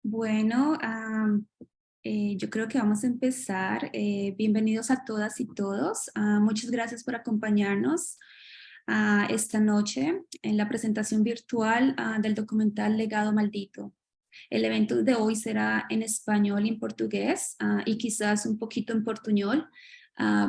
Bueno, yo creo que vamos a empezar. Bienvenidos a todas y todos. Muchas gracias por acompañarnos esta noche en la presentación virtual del documental Legado Maldito. El evento de hoy será en español y en portugués y quizás un poquito en portuñol,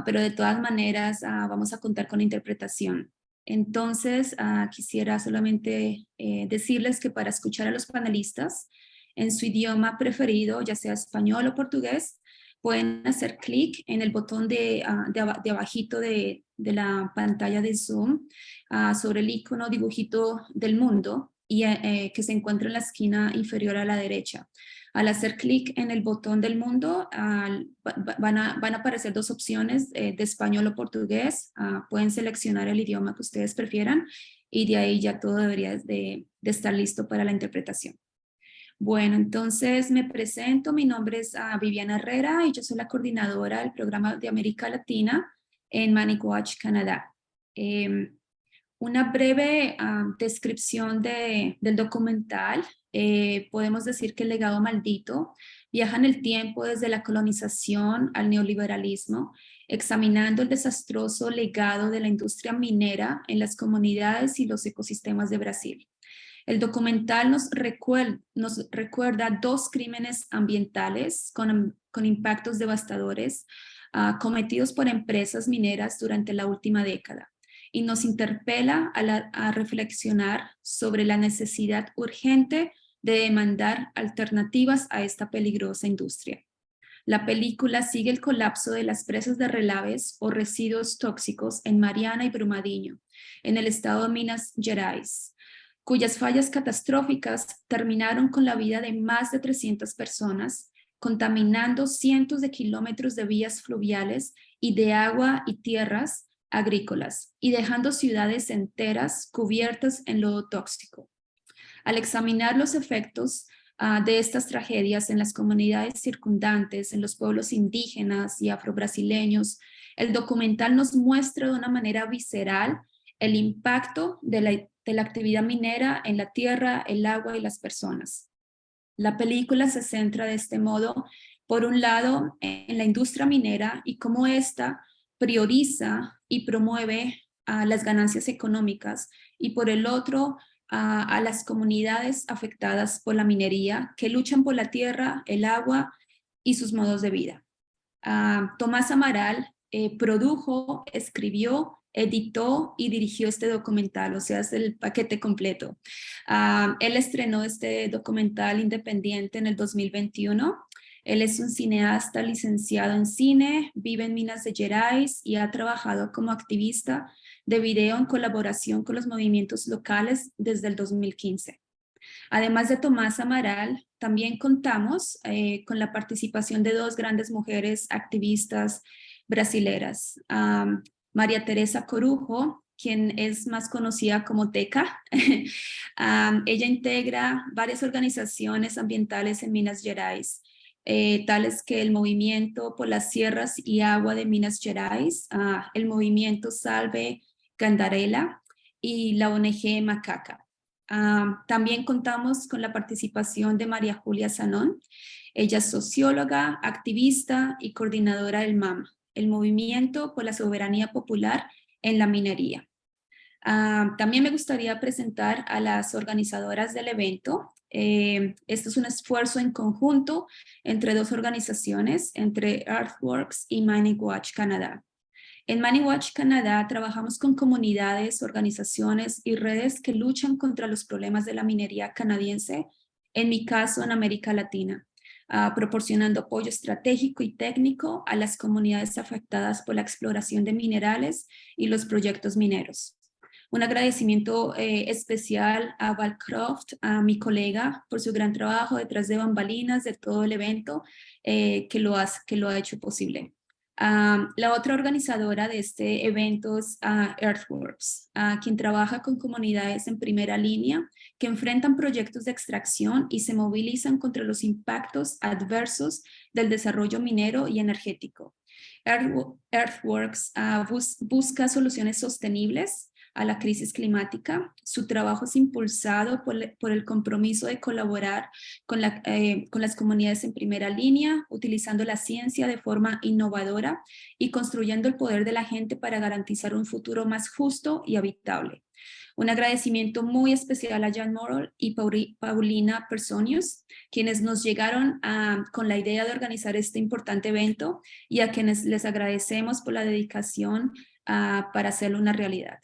pero de todas maneras vamos a contar con interpretación. Entonces, quisiera solamente decirles que para escuchar a los panelistas en su idioma preferido, ya sea español o portugués, pueden hacer clic en el botón de abajito de la pantalla de Zoom sobre el icono dibujito del mundo y que se encuentra en la esquina inferior a la derecha. Al hacer clic en el botón del mundo, van a aparecer dos opciones de español o portugués. Pueden seleccionar el idioma que ustedes prefieran y de ahí ya todo debería de estar listo para la interpretación. Bueno, entonces me presento. Mi nombre es Viviana Herrera y yo soy la coordinadora del programa de América Latina en ManagWatch Canadá. Una breve descripción del documental. Podemos decir que el legado maldito viaja en el tiempo desde la colonización al neoliberalismo, examinando el desastroso legado de la industria minera en las comunidades y los ecosistemas de Brasil. El documental nos recuerda dos crímenes ambientales con impactos devastadores cometidos por empresas mineras durante la última década y nos interpela a reflexionar sobre la necesidad urgente de demandar alternativas a esta peligrosa industria. La película sigue el colapso de las presas de relaves o residuos tóxicos en Mariana y Brumadinho, en el estado de Minas Gerais, cuyas fallas catastróficas terminaron con la vida de más de 300 personas, contaminando cientos de kilómetros de vías fluviales y de agua y tierras agrícolas, y dejando ciudades enteras cubiertas en lodo tóxico. Al examinar los efectos de estas tragedias en las comunidades circundantes, en los pueblos indígenas y afrobrasileños, el documental nos muestra de una manera visceral el impacto de la actividad minera en la tierra, el agua y las personas. La película se centra de este modo, por un lado, en la industria minera y cómo ésta prioriza y promueve las ganancias económicas, y por el otro, a las comunidades afectadas por la minería que luchan por la tierra, el agua y sus modos de vida. Tomás Amaral produjo, escribió, editó y dirigió este documental, o sea, es el paquete completo. Él estrenó este documental independiente en el 2021. Él es un cineasta licenciado en cine, vive en Minas Gerais y ha trabajado como activista de video en colaboración con los movimientos locales desde el 2015. Además de Tomás Amaral, también contamos con la participación de dos grandes mujeres activistas brasileras. María Teresa Corujo, quien es más conocida como Teca. Ella integra varias organizaciones ambientales en Minas Gerais, tales que el Movimiento por las Sierras y Agua de Minas Gerais, el Movimiento Salve Gandarela y la ONG Macaca. También contamos con la participación de María Julia Zanón. Ella es socióloga, activista y coordinadora del MAM, el Movimiento por la Soberanía Popular en la Minería. También me gustaría presentar a las organizadoras del evento. Esto es un esfuerzo en conjunto entre dos organizaciones, entre Earthworks y ManagWatch Canadá. En ManagWatch Canadá trabajamos con comunidades, organizaciones y redes que luchan contra los problemas de la minería canadiense, en mi caso en América Latina, proporcionando apoyo estratégico y técnico a las comunidades afectadas por la exploración de minerales y los proyectos mineros. Un agradecimiento especial a Val Croft, a mi colega, por su gran trabajo detrás de bambalinas de todo el evento que lo ha hecho posible. La otra organizadora de este evento es Earthworks, quien trabaja con comunidades en primera línea que enfrentan proyectos de extracción y se movilizan contra los impactos adversos del desarrollo minero y energético. Earthworks busca soluciones sostenibles a la crisis climática. Su trabajo es impulsado por el compromiso de colaborar con las comunidades en primera línea, utilizando la ciencia de forma innovadora y construyendo el poder de la gente para garantizar un futuro más justo y habitable. Un agradecimiento muy especial a Jan Morrell y Paulina Personius, quienes nos llegaron con la idea de organizar este importante evento y a quienes les agradecemos por la dedicación para hacerlo una realidad.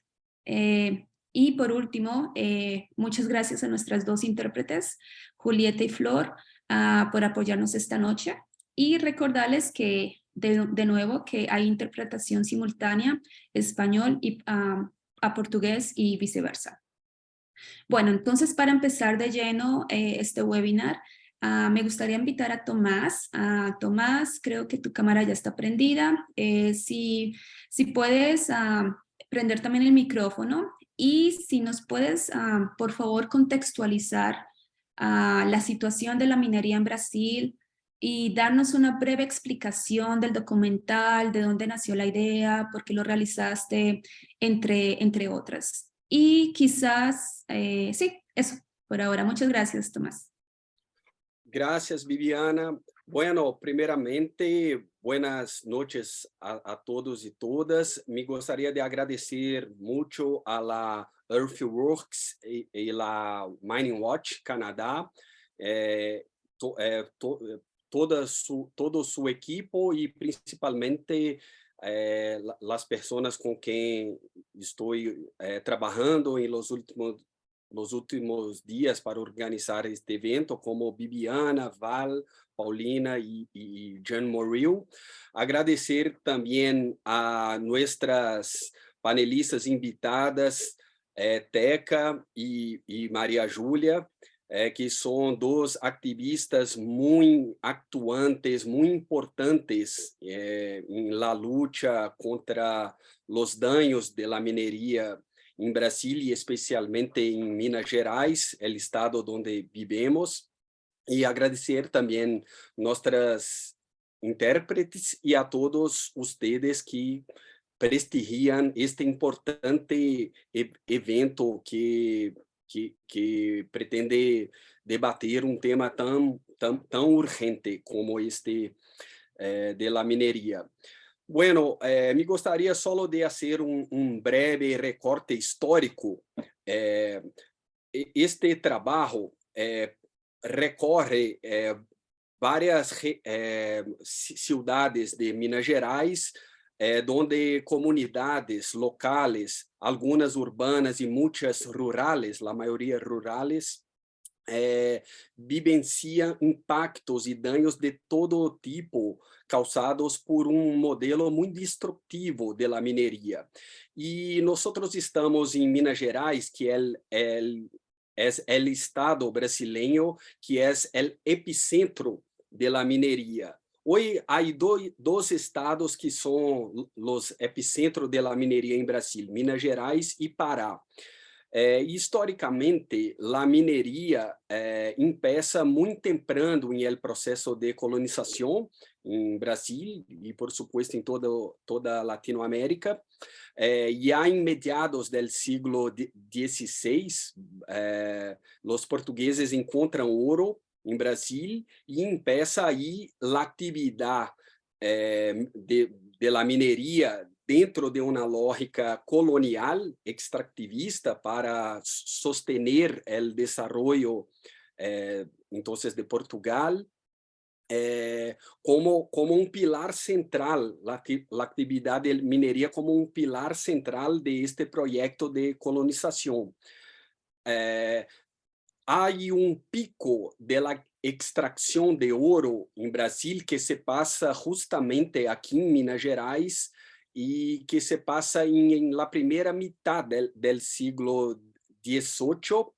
Y por último, muchas gracias a nuestras dos intérpretes, Julieta y Flor, por apoyarnos esta noche. Y recordarles que, de nuevo, que hay interpretación simultánea, español y a portugués y viceversa. Bueno, entonces para empezar de lleno este webinar, me gustaría invitar a Tomás. Tomás, creo que tu cámara ya está prendida. Si puedes prender también el micrófono y si nos puedes, por favor, contextualizar la situación de la minería en Brasil y darnos una breve explicación del documental, de dónde nació la idea, por qué lo realizaste, entre otras. Y quizás, sí, eso, por ahora. Muchas gracias, Tomás. Gracias, Viviana. Bueno, primeiramente, buenas noches a todos e todas. Me gostaria de agradecer muito a la Earthworks e la Mining Watch Canadá, todo su equipo e principalmente las personas com quem estou trabalhando em los últimos dias para organizar este evento, como Bibiana, Val, Paulina e Jan Morrell. Agradecer também a nuestras panelistas invitadas, Teca e Maria Júlia, que são dois ativistas muito actuantes, muito importantes em la luta contra os danos da mineria em Brasil e especialmente em Minas Gerais, o estado onde vivemos, e agradecer também nossas intérpretes e a todos ustedes que prestigiam este importante evento que pretende debater um tema tão urgente como este de la mineria. Bueno, me gostaria só de fazer breve recorte histórico. Este trabalho recorre várias cidades de Minas Gerais, onde comunidades locais, algumas urbanas e muitas rurales, a maioria rurales, vivenciam impactos e danos de todo tipo causados por modelo muito destrutivo da mineria. E nós estamos em Minas Gerais, que é o estado brasileiro que é o epicentro da mineria. Hoje há dois estados que são os epicentros da mineria em Brasil, Minas Gerais e Pará. Historicamente, a mineria empieza muito temprano em el processo de colonização em Brasil e, por supuesto, em toda Latinoamérica. Já em mediados do século XVI, os portugueses encontram ouro em Brasil e empieza aí a atividade de la mineria dentro de uma lógica colonial, extractivista, para sostener o desenvolvimento entonces de Portugal, como pilar central, a atividade de mineria como pilar central de este proyecto de colonización. Hay pico de la extracción de oro en Brasil que se pasa justamente aquí en Minas Gerais y que se pasa en la primera mitad del siglo XVIII,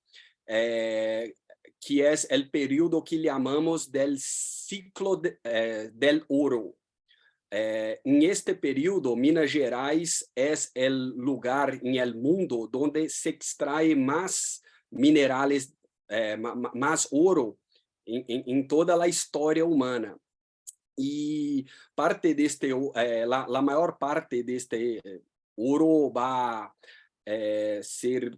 que es el periodo que llamamos del ciclo del oro. En este periodo, Minas Gerais es el lugar en el mundo donde se extrae más minerales, más oro en toda la historia humana. Y parte de la mayor parte de este oro va ser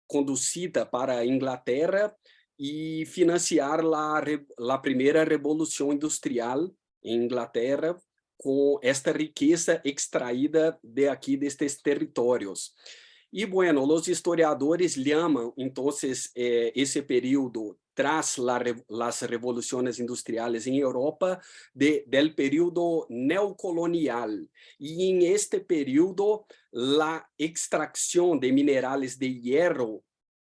conduzida para a Inglaterra e financiar a primeira revolução industrial em Inglaterra com esta riqueza extraída de aqui destes territórios. E, bueno, os historiadores chamam, então, esse período tras as revoluções industriais em Europa del período neocolonial. E em este período, a extração de minerais de hierro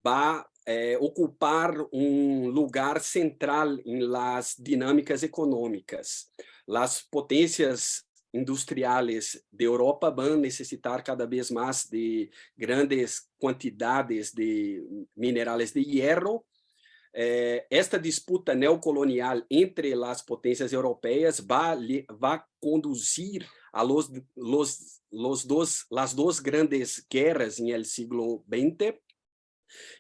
vai ocupar lugar central em las dinâmicas econômicas. As potências industriais de Europa vão necessitar cada vez mais de grandes quantidades de minerais de hierro. Esta disputa neocolonial entre as potências europeias vai conduzir a las duas grandes guerras em el siglo XX.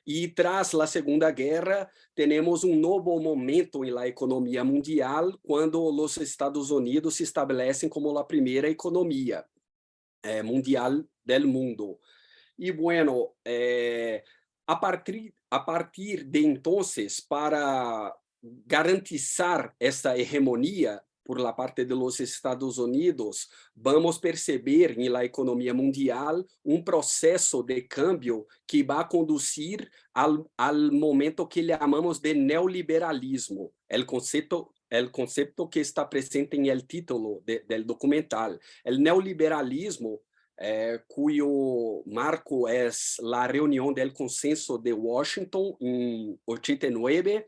E tras a Segunda Guerra, temos novo momento na economia mundial, quando os Estados Unidos se estabelecem como a primeira economia mundial del mundo. E, bueno, a partir de entonces, para garantizar esta hegemonia por la parte de los Estados Unidos, vamos perceber na economia mundial processo de cambio que vai conduzir ao momento que chamamos de neoliberalismo, o conceito que está presente em el título del documental. O neoliberalismo, cuyo marco é a reunião del Consenso de Washington em 89,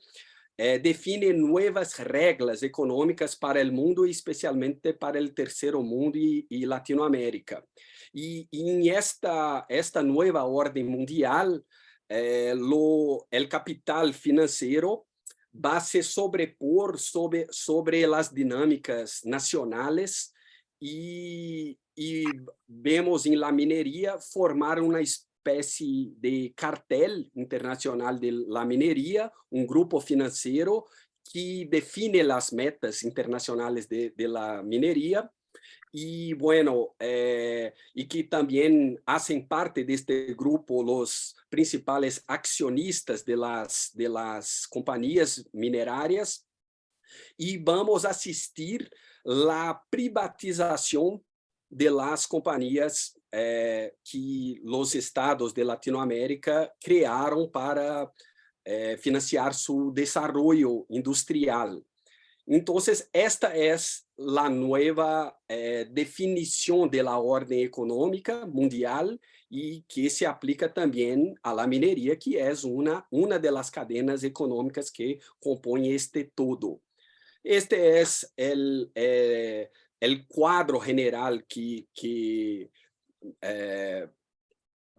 define novas regras econômicas para o mundo, especialmente para o terceiro mundo e Latinoamérica. E em esta nova ordem mundial, o capital financeiro vai se sobrepor sobre as dinâmicas nacionais e vemos em la mineria formar uma espécie de cartel internacional de la mineria, grupo financeiro que define as metas internacionais de la mineria y, bueno, y que también hacen parte de este grupo los principales accionistas de las compañías minerarias, y vamos a asistir la privatización de las compañías que los estados de Latinoamérica crearon para financiar su desarrollo industrial. Entonces, esta es la nueva definición de la orden económica mundial y que se aplica también a la minería, que es una de las cadenas económicas que compone este todo. Este es el cuadro general que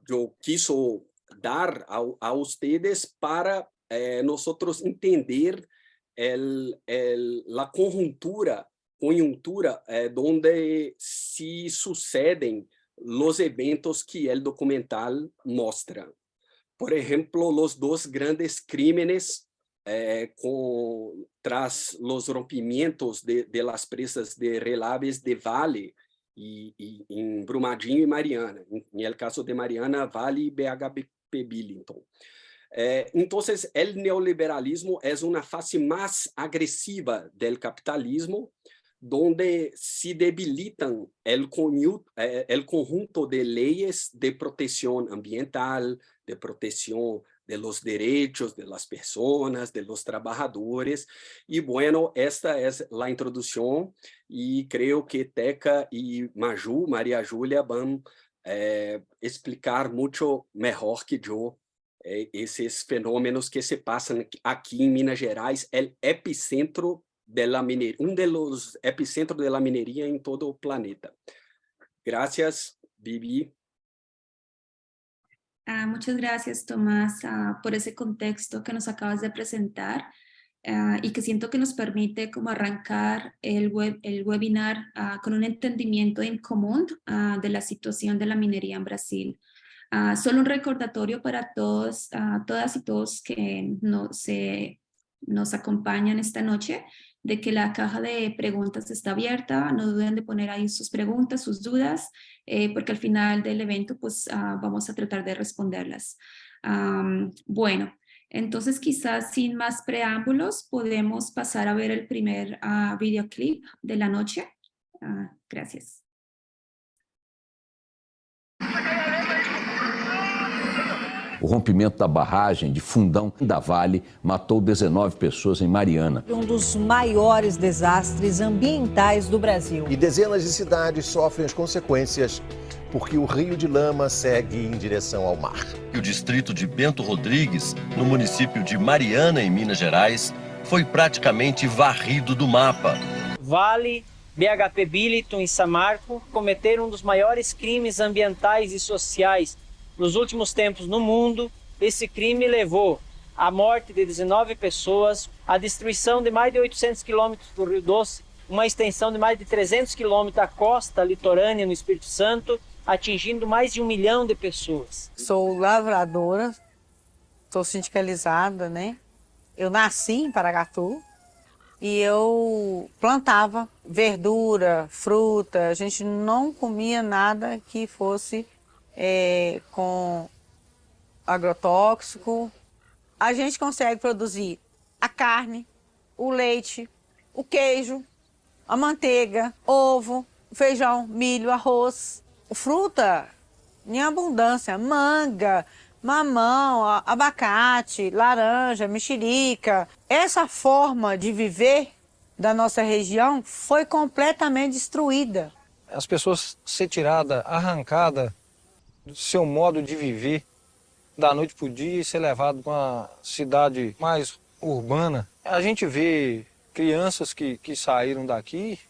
yo quiso dar a ustedes para nosotros entender la coyuntura donde se suceden los eventos que el documental muestra. Por ejemplo, los dos grandes crímenes tras los rompimientos de las presas de relaves de Vale en Brumadinho y Mariana. En el caso de Mariana, Vale y BHP Billiton. Entonces, el neoliberalismo es una fase más agresiva del capitalismo, donde se debilitan el conjunto de leyes de protección ambiental, de protección de los derechos de las personas, de los trabajadores. Y bueno, esta es la introducción y creo que Teca y Maju, María Julia, van a explicar mucho mejor que yo esses fenômenos que se passam aqui em Minas Gerais, é epicentro da mineria, dos epicentros da mineria em todo o planeta. Gracias, Vivi. Muchas gracias, Tomás, por ese contexto que nos acabas de presentar y que siento que nos permite como arrancar el webinar con un entendimiento en común de la situación de la minería en Brasil. Solo un recordatorio para todos, todas y todos que nos acompañan esta noche, de que la caja de preguntas está abierta, no duden de poner ahí sus preguntas, sus dudas, porque al final del evento pues vamos a tratar de responderlas. Bueno, entonces quizás sin más preámbulos podemos pasar a ver el primer videoclip de la noche. Gracias. O rompimento da barragem de Fundão da Vale matou 19 pessoas em Mariana. Um dos maiores desastres ambientais do Brasil. E dezenas de cidades sofrem as consequências porque o rio de lama segue em direção ao mar. E o distrito de Bento Rodrigues, no município de Mariana, em Minas Gerais, foi praticamente varrido do mapa. Vale, BHP Billiton e Samarco cometeram um dos maiores crimes ambientais e sociais nos últimos tempos no mundo. Esse crime levou à morte de 19 pessoas, à destruição de mais de 800 quilômetros do Rio Doce, uma extensão de mais de 300 quilômetros da costa litorânea no Espírito Santo, atingindo mais de 1 milhão de pessoas. Sou lavradora, sou sindicalizada, né? Eu nasci em Paracatu e eu plantava verdura, fruta. A gente não comia nada que fosse com agrotóxico. A gente consegue produzir a carne, o leite, o queijo, a manteiga, ovo, feijão, milho, arroz. Fruta em abundância, manga, mamão, abacate, laranja, mexerica. Essa forma de viver da nossa região foi completamente destruída. As pessoas ser tiradas, arrancadas do seu modo de viver, da noite para o dia, e ser levado para uma cidade mais urbana. A gente vê crianças que saíram daqui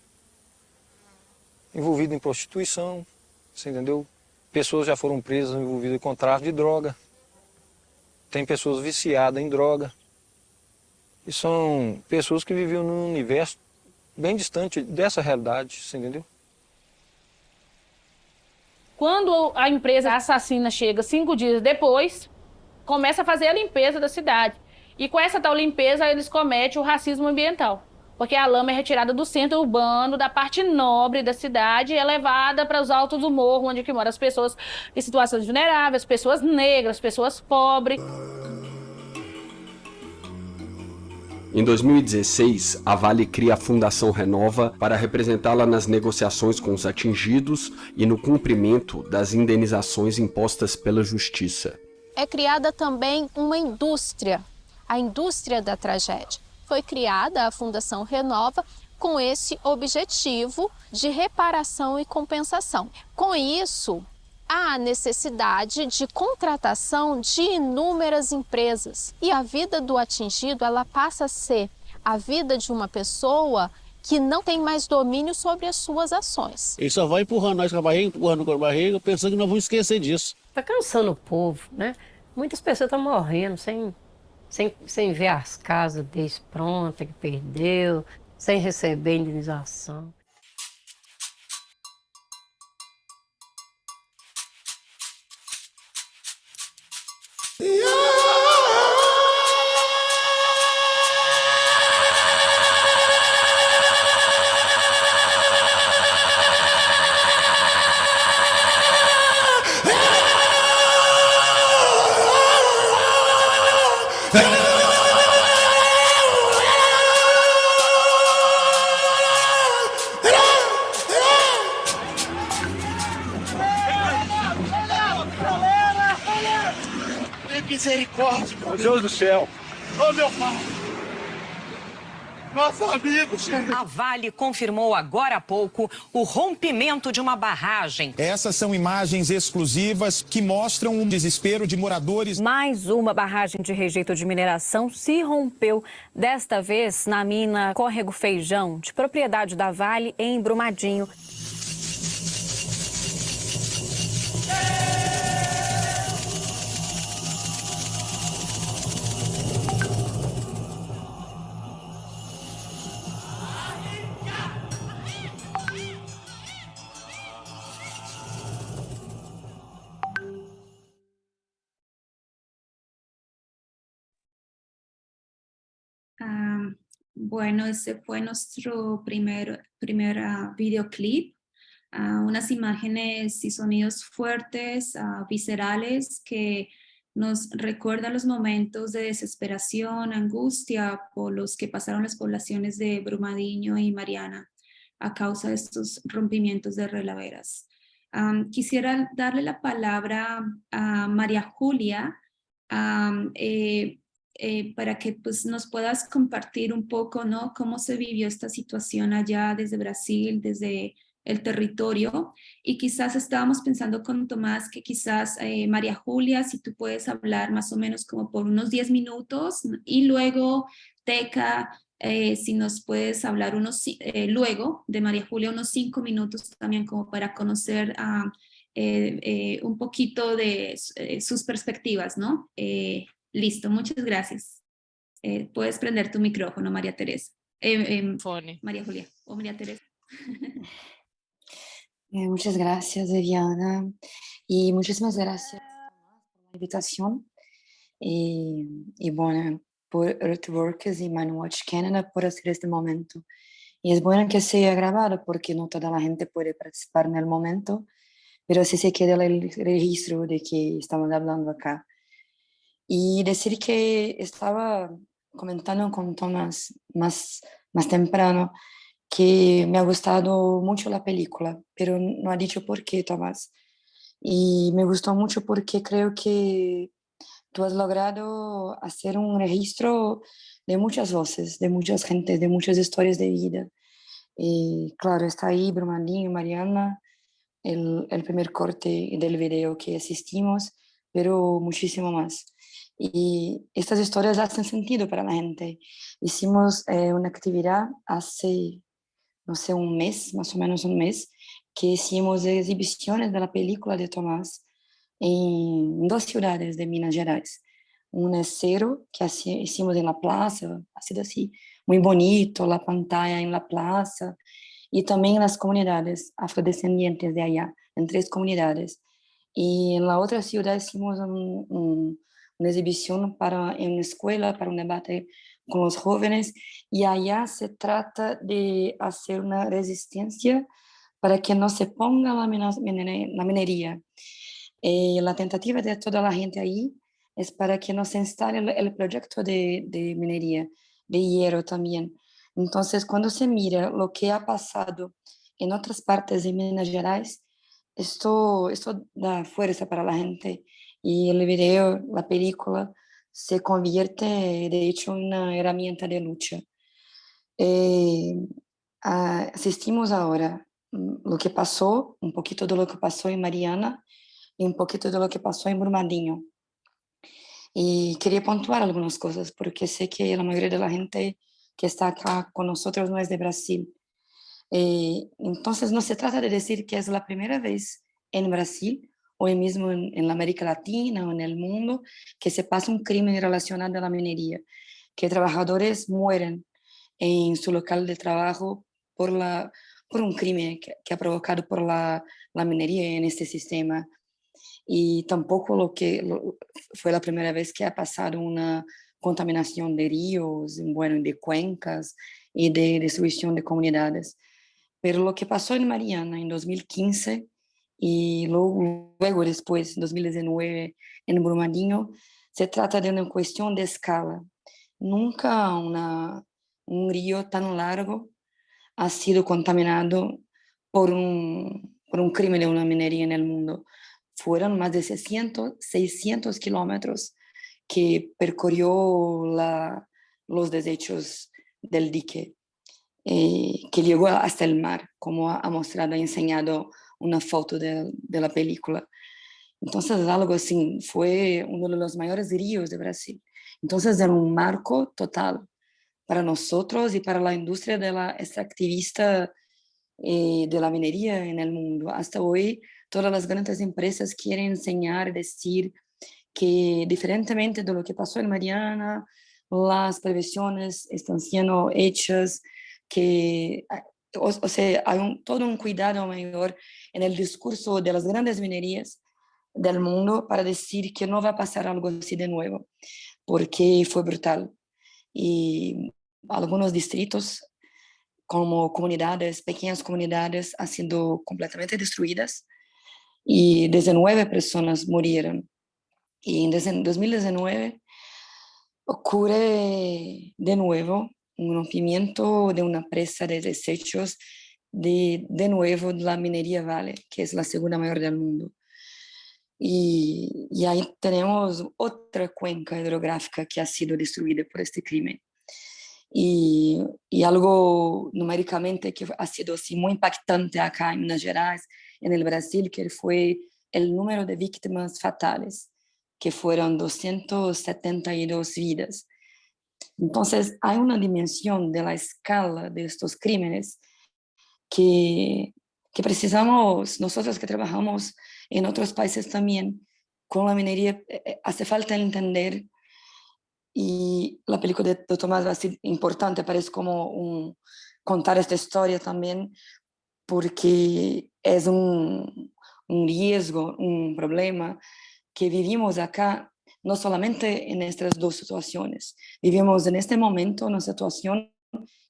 envolvidas em prostituição, você entendeu? Pessoas já foram presas envolvidas com tráfico de droga. Tem pessoas viciadas em droga. E são pessoas que viviam num universo bem distante dessa realidade, você entendeu? Quando a empresa assassina chega 5 dias depois, começa a fazer a limpeza da cidade. E com essa tal limpeza, eles cometem o racismo ambiental. Porque a lama é retirada do centro urbano, da parte nobre da cidade, e é levada para os altos do morro, onde moram as pessoas em situações vulneráveis, pessoas negras, pessoas pobres. Em 2016, a Vale cria a Fundação Renova para representá-la nas negociações com os atingidos e no cumprimento das indenizações impostas pela Justiça. É criada também uma indústria, a indústria da tragédia. Foi criada a Fundação Renova com esse objetivo de reparação e compensação. Com isso, há a necessidade de contratação de inúmeras empresas. E a vida do atingido, ela passa a ser a vida de uma pessoa que não tem mais domínio sobre as suas ações. Ele só vai empurrando nós com a barriga, empurrando com a barriga, pensando que nós vamos esquecer disso. Está cansando o povo, né? Muitas pessoas estão morrendo sem ver as casas deles prontas, que perdeu, sem receber indenização. Misericórdia, meu Deus do céu. Ô, meu pai. Nosso amigo, Senhor. A Vale confirmou agora há pouco o rompimento de uma barragem. Essas são imagens exclusivas que mostram o desespero de moradores. Mais uma barragem de rejeito de mineração se rompeu, desta vez na mina Córrego Feijão, de propriedade da Vale, em Brumadinho. Bueno, ese fue nuestro primer videoclip. Unas imágenes y sonidos fuertes, viscerales, que nos recuerdan los momentos de desesperación, angustia por los que pasaron las poblaciones de Brumadinho y Mariana a causa de estos rompimientos de relaveras. Quisiera darle la palabra a María Julia para que pues, nos puedas compartir un poco, ¿no? Cómo se vivió esta situación allá desde Brasil, desde el territorio, y quizás estábamos pensando con Tomás que quizás María Julia, si tú puedes hablar más o menos como por unos 10 minutos, y luego Teca, si nos puedes hablar luego de María Julia unos 5 minutos también como para conocer un poquito de sus perspectivas, ¿no? Listo, muchas gracias. Puedes prender tu micrófono, María Teresa. María Julia o María Teresa. Muchas gracias, Viviana, y muchísimas gracias por la invitación y bueno, por Earthworks y Manwatch Canada por hacer este momento. Y es bueno que sea grabado porque no toda la gente puede participar en el momento, pero así se queda el registro de que estamos hablando acá. Y decir que estaba comentando con Tomás más temprano que me ha gustado mucho la película, pero no ha dicho por qué, Tomás. Y me gustó mucho porque creo que tú has logrado hacer un registro de muchas voces, de muchas gentes, de muchas historias de vida. Y claro, está ahí Brumadinho y Mariana, el primer corte del video que asistimos, pero muchísimo más. Y estas historias hacen sentido para la gente. Hicimos una actividad hace, no sé, un mes, más o menos un mes, que hicimos exhibiciones de la película de Tomás en 2 ciudades de Minas Gerais. Una es Cero, que hicimos en la plaza, ha sido así, muy bonito, la pantalla en la plaza, y también en las comunidades afrodescendientes de allá, en 3 comunidades. Y en la otra ciudad hicimos una exhibición en una escuela, para un debate con los jóvenes, y allá se trata de hacer una resistencia para que no se ponga la minería. La tentativa de toda la gente ahí es para que no se instale el proyecto de minería, de hierro también. Entonces, cuando se mira lo que ha pasado en otras partes de Minas Gerais, esto da fuerza para la gente, y el video, la película, se convierte de hecho en una herramienta de lucha. Asistimos ahora lo que pasó, un poquito de lo que pasó en Mariana y un poquito de lo que pasó en Brumadinho. Y quería puntuar algunas cosas porque sé que la mayoría de la gente que está acá con nosotros no es de Brasil. Entonces no se trata de decir que es la primera vez en Brasil o mismo en la América Latina o en el mundo que se pasa un crimen relacionado a la minería, que trabajadores mueren en su local de trabajo por un crimen que ha provocado por la minería en este sistema. Y tampoco fue la primera vez que ha pasado una contaminación de ríos, bueno, de cuencas y de destrucción de comunidades. Pero lo que pasó en Mariana en 2015 y luego después, en 2019, en Brumadinho, se trata de una cuestión de escala. Nunca un río tan largo ha sido contaminado por un crimen de una minería en el mundo. Fueron más de 600 kilómetros que percorrió los desechos del dique, que llegó hasta el mar, como ha mostrado, ha enseñado una foto de la película. Entonces, algo así, fue uno de los mayores ríos de Brasil. Entonces, era un marco total para nosotros y para la industria de la extractivista de la minería en el mundo. Hasta hoy, todas las grandes empresas quieren enseñar, decir que diferentemente de lo que pasó en Mariana, las previsiones están siendo hechas, que, o sea, hay todo un cuidado mayor en el discurso de las grandes minerías del mundo para decir que no va a pasar algo así de nuevo, porque fue brutal. Y algunos distritos, como comunidades, pequeñas comunidades, han sido completamente destruidas y 19 personas murieron. Y en 2019 ocurre de nuevo un rompimiento de una presa de desechos de nuevo de la minería Vale, que es la segunda mayor del mundo. Y ahí tenemos otra cuenca hidrográfica que ha sido destruida por este crimen. Y algo numéricamente que ha sido así muy impactante acá en Minas Gerais, en el Brasil, que fue el número de víctimas fatales, que fueron 272 vidas. Entonces, hay una dimensión de la escala de estos crímenes que precisamos, nosotros que trabajamos en otros países también, con la minería, hace falta entender. Y la película de Tomás va a ser importante, parece como contar esta historia también, porque es un riesgo, un problema que vivimos acá, no solamente en estas dos situaciones. Vivimos en este momento una situación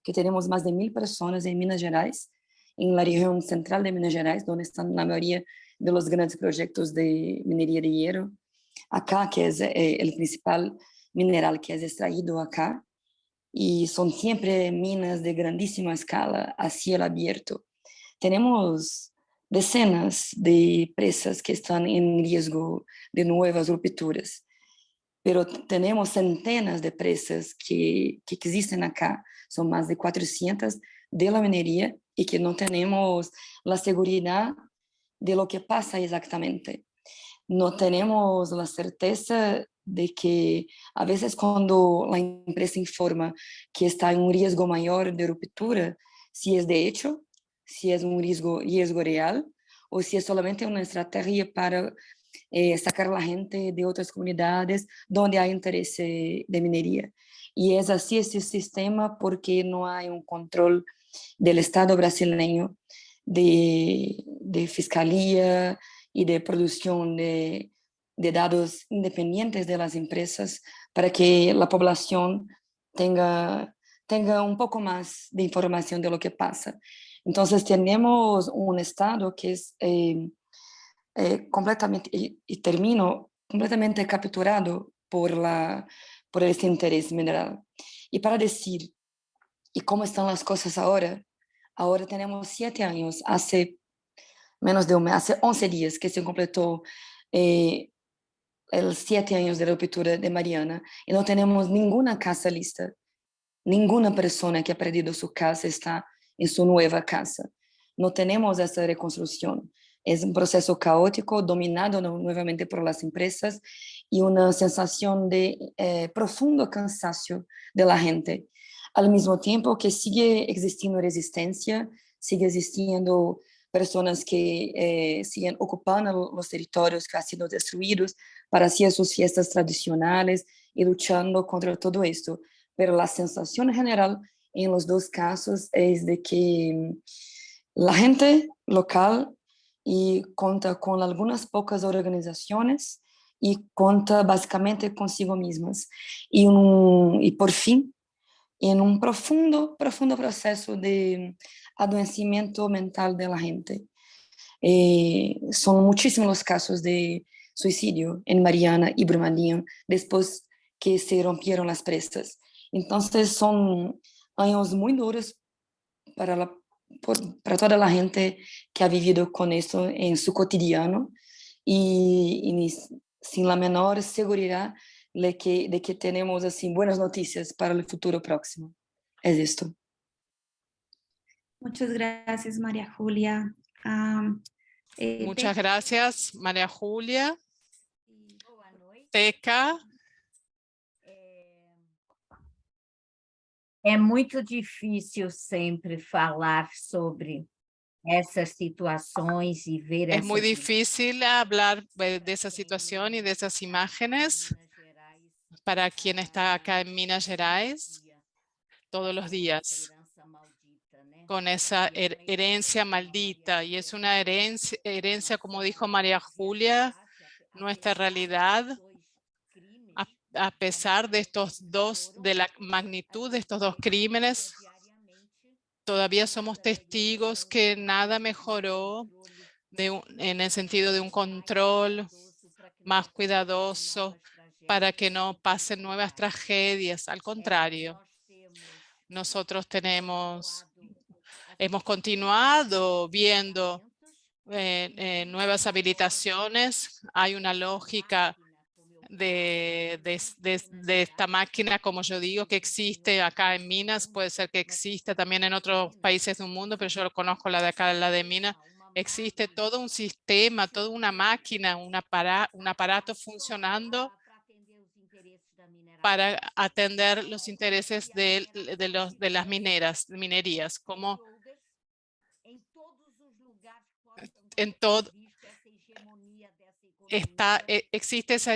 que tenemos más de 1.000 personas en Minas Gerais, en la región central de Minas Gerais, donde están la mayoría de los grandes proyectos de minería de hierro. Acá, que es el principal mineral que es extraído acá, y son siempre minas de grandísima escala a cielo abierto. Tenemos decenas de presas que están en riesgo de nuevas rupturas, pero tenemos centenas de presas que existen acá, son más de 400 de la minería, y que no tenemos la seguridad de lo que pasa exactamente. No tenemos la certeza de que a veces cuando la empresa informa que está en un riesgo mayor de ruptura, si es de hecho, si es un riesgo real, o si es solamente una estrategia para sacar a la gente de otras comunidades donde hay interés de minería. Y es así este sistema porque no hay un control del Estado brasileño de fiscalía y de producción de datos independientes de las empresas para que la población tenga un poco más de información de lo que pasa. Entonces tenemos un Estado que es completamente, y termino, completamente capturado por este interés mineral. Y para decir, ¿y cómo están las cosas ahora? Ahora tenemos 7 años, hace menos de un mes, hace 11 días que se completó el 7 años de la ruptura de Mariana, y no tenemos ninguna casa lista. Ninguna persona que ha perdido su casa está en su nueva casa. No tenemos esa reconstrucción. Es un proceso caótico, dominado nuevamente por las empresas, y una sensación de profundo cansancio de la gente. Al mismo tiempo que sigue existiendo resistencia, sigue existiendo personas que siguen ocupando los territorios que han sido destruidos para hacer sus fiestas tradicionales y luchando contra todo esto. Pero la sensación general en los dos casos es de que la gente local y cuenta con algunas pocas organizaciones y cuenta básicamente consigo mismas. Y por fin, en un profundo proceso de adoecimiento mental de la gente. Son muchísimos los casos de suicidio en Mariana y Brumadinho después que se rompieron las presas. Entonces son años muy duros para toda la gente que ha vivido con esto en su cotidiano y sin la menor seguridad de que tenemos así buenas noticias para el futuro próximo. Es esto. Muchas gracias, María Julia. Muchas gracias, María Julia. Teca. É muito difícil sempre falar sobre essas situações y ver Es muy difícil hablar de esa situación y de esas imágenes para quien está acá en Minas Gerais todos los días con esa herencia maldita. Y es una herencia, como dijo María Julia, nuestra realidad a pesar de de la magnitud de estos dos crímenes, todavía somos testigos que nada mejoró en el sentido de un control más cuidadoso para que no pasen nuevas tragedias. Al contrario, nosotros hemos continuado viendo nuevas habilitaciones. Hay una lógica de esta máquina, como yo digo, que existe acá en Minas, puede ser que exista también en otros países del mundo, pero yo lo conozco la de acá, la de Minas. Existe todo un sistema, toda una máquina, un aparato funcionando para atender los intereses de las minerías, como en todo existe esa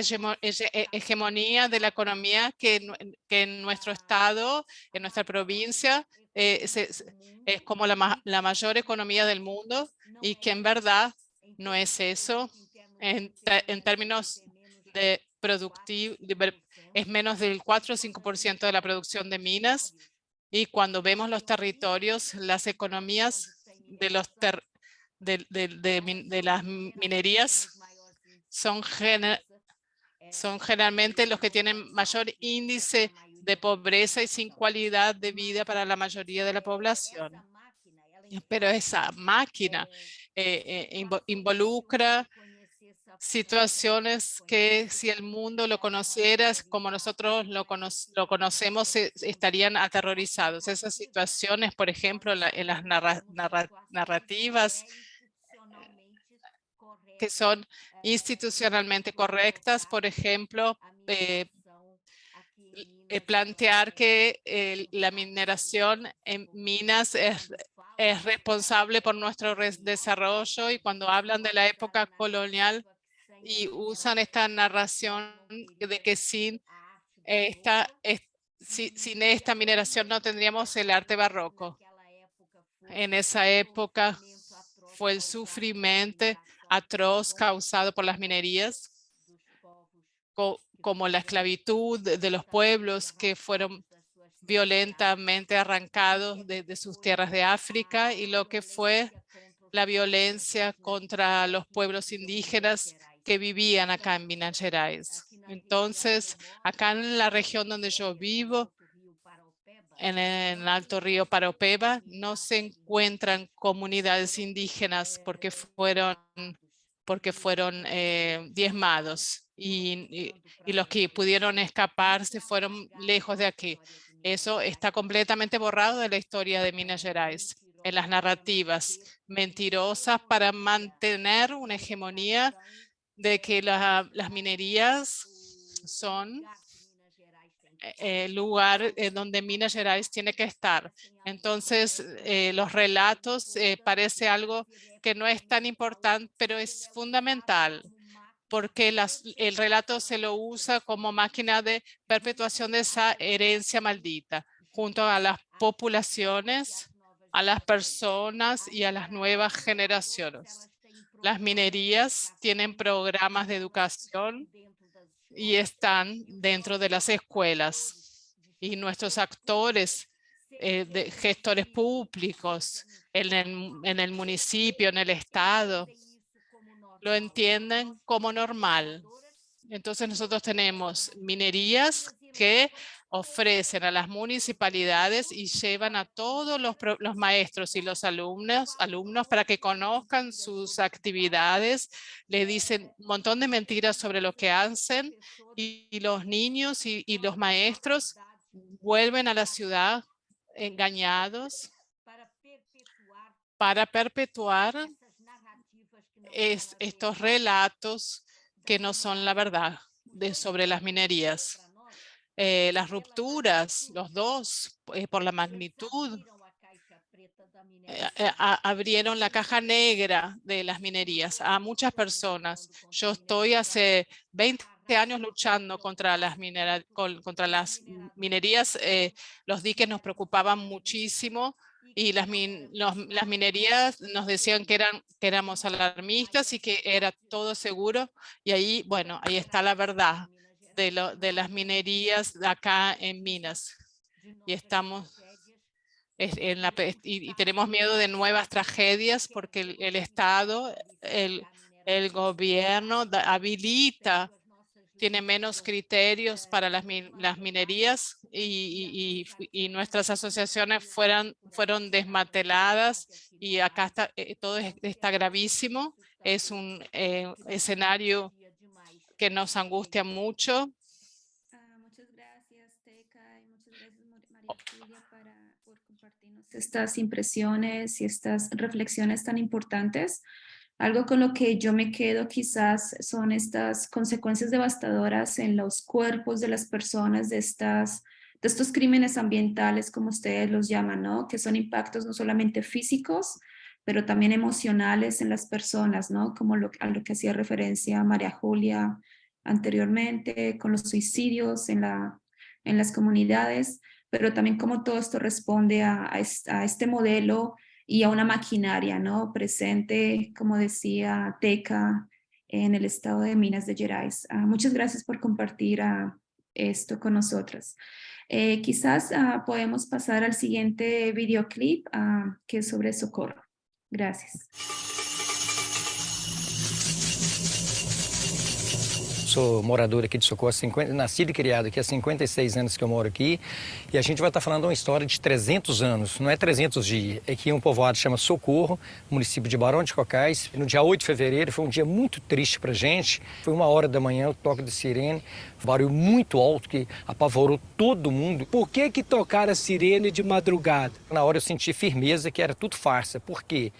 hegemonía de la economía que en nuestro estado, en nuestra provincia, es como la mayor economía del mundo, y que en verdad no es eso. En términos de productivo, es menos del 4 o 5% de la producción de minas, y cuando vemos los territorios, las economías de las minerías son generalmente los que tienen mayor índice de pobreza y sin calidad de vida para la mayoría de la población. Pero esa máquina involucra situaciones que, si el mundo lo conociera como nosotros lo conocemos, estarían aterrorizados. Esas situaciones, por ejemplo, en las narrativas que son institucionalmente correctas, por ejemplo, plantear que la mineración en minas es responsable por nuestro desarrollo, y cuando hablan de la época colonial y usan esta narración de que sin esta mineración no tendríamos el arte barroco. En esa época fue el sufrimiento atroz causado por las minerías, como la esclavitud de los pueblos que fueron violentamente arrancados de sus tierras de África, y lo que fue la violencia contra los pueblos indígenas que vivían acá en Minas Gerais. Entonces, acá en la región donde yo vivo, en el Alto Río Paraopeba, no se encuentran comunidades indígenas porque fueron diezmados, y los que pudieron escapar se fueron lejos de aquí. Eso está completamente borrado de la historia de Minas Gerais, en las narrativas mentirosas para mantener una hegemonía de que las minerías son el lugar donde Minas Gerais tiene que estar. Entonces, los relatos parece algo que no es tan importante, pero es fundamental, porque el relato se lo usa como máquina de perpetuación de esa herencia maldita, junto a las poblaciones, a las personas y a las nuevas generaciones. Las minerías tienen programas de educación y están dentro de las escuelas, y nuestros actores, gestores públicos en el municipio, en el estado, lo entienden como normal. Entonces nosotros tenemos minerías que ofrecen a las municipalidades y llevan a todos los maestros y los alumnos para que conozcan sus actividades, le dicen un montón de mentiras sobre lo que hacen, y los niños y los maestros vuelven a la ciudad engañados para perpetuar estos relatos que no son la verdad sobre las minerías. Las rupturas, los dos, por la magnitud, abrieron la caja negra de las minerías a muchas personas. Yo estoy hace 20 años luchando contra las minerías. Los diques nos preocupaban muchísimo, y las minerías nos decían que éramos alarmistas y que era todo seguro, y ahí, bueno, ahí está la verdad. de las minerías acá en Minas. Y estamos y tenemos miedo de nuevas tragedias porque el Estado, el gobierno habilita, tiene menos criterios para las minerías y nuestras asociaciones fueron desmanteladas y acá está, todo está gravísimo. Es un escenario que nos angustia mucho. Muchas gracias, Teca, y muchas gracias, María Julia, por compartirnos estas impresiones y estas reflexiones tan importantes. Algo con lo que yo me quedo quizás son estas consecuencias devastadoras en los cuerpos de las personas de estos crímenes ambientales, como ustedes los llaman, ¿no? Que son impactos no solamente físicos, pero también emocionales en las personas, ¿no? Como a lo que hacía referencia María Julia anteriormente, con los suicidios en las comunidades, pero también cómo todo esto responde a este modelo y a una maquinaria, ¿no? Presente, como decía Teca, en el estado de Minas de Gerais. Muchas gracias por compartir esto con nosotras. Quizás podemos pasar al siguiente videoclip, que es sobre socorro. Gracias. Sou morador aqui de Socorro, nascido e criado aqui há 56 anos que eu moro aqui. E a gente vai estar falando uma história de 300 anos, não é 300 dias. Aqui é um povoado que chama Socorro, município de Barão de Cocais. No dia 8 de fevereiro foi um dia muito triste pra gente. Foi 1h da manhã, o toque de sirene, um barulho muito alto que apavorou todo mundo. Por que tocaram a sirene de madrugada? Na hora eu senti firmeza que era tudo farsa. Por quê?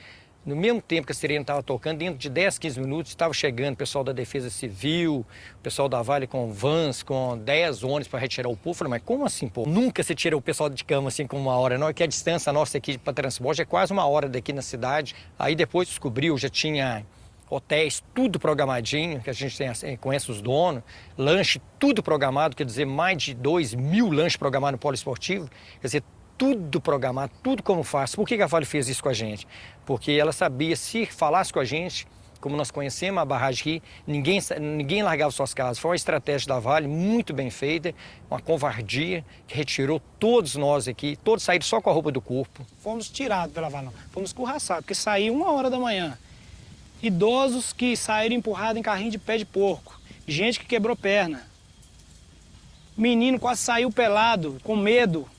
No mesmo tempo que a sirene estava tocando, dentro de 10, 15 minutos, estava chegando o pessoal da Defesa Civil, o pessoal da Vale com vans, com 10 ônibus para retirar o povo. Eu falei, mas como assim, pô? Nunca se tira o pessoal de cama assim com 1h, não, é que a distância nossa aqui para transporte é quase 1h daqui na cidade. Aí depois descobriu, já tinha hotéis, tudo programadinho, que a gente conhece os donos, lanche, tudo programado, quer dizer, mais de 2.000 lanches programados no polo esportivo, quer dizer, tudo programado, tudo como faz. Por que a Vale fez isso com a gente? Porque ela sabia, se falasse com a gente, como nós conhecemos a barragem aqui, ninguém largava suas casas. Foi uma estratégia da Vale muito bem feita, uma covardia, que retirou todos nós aqui, todos saíram só com a roupa do corpo. Fomos tirados pela Vale, fomos escorraçados, porque saiu 1h da manhã. Idosos que saíram empurrados em carrinho de pé de porco, gente que quebrou perna. Menino quase saiu pelado, com medo.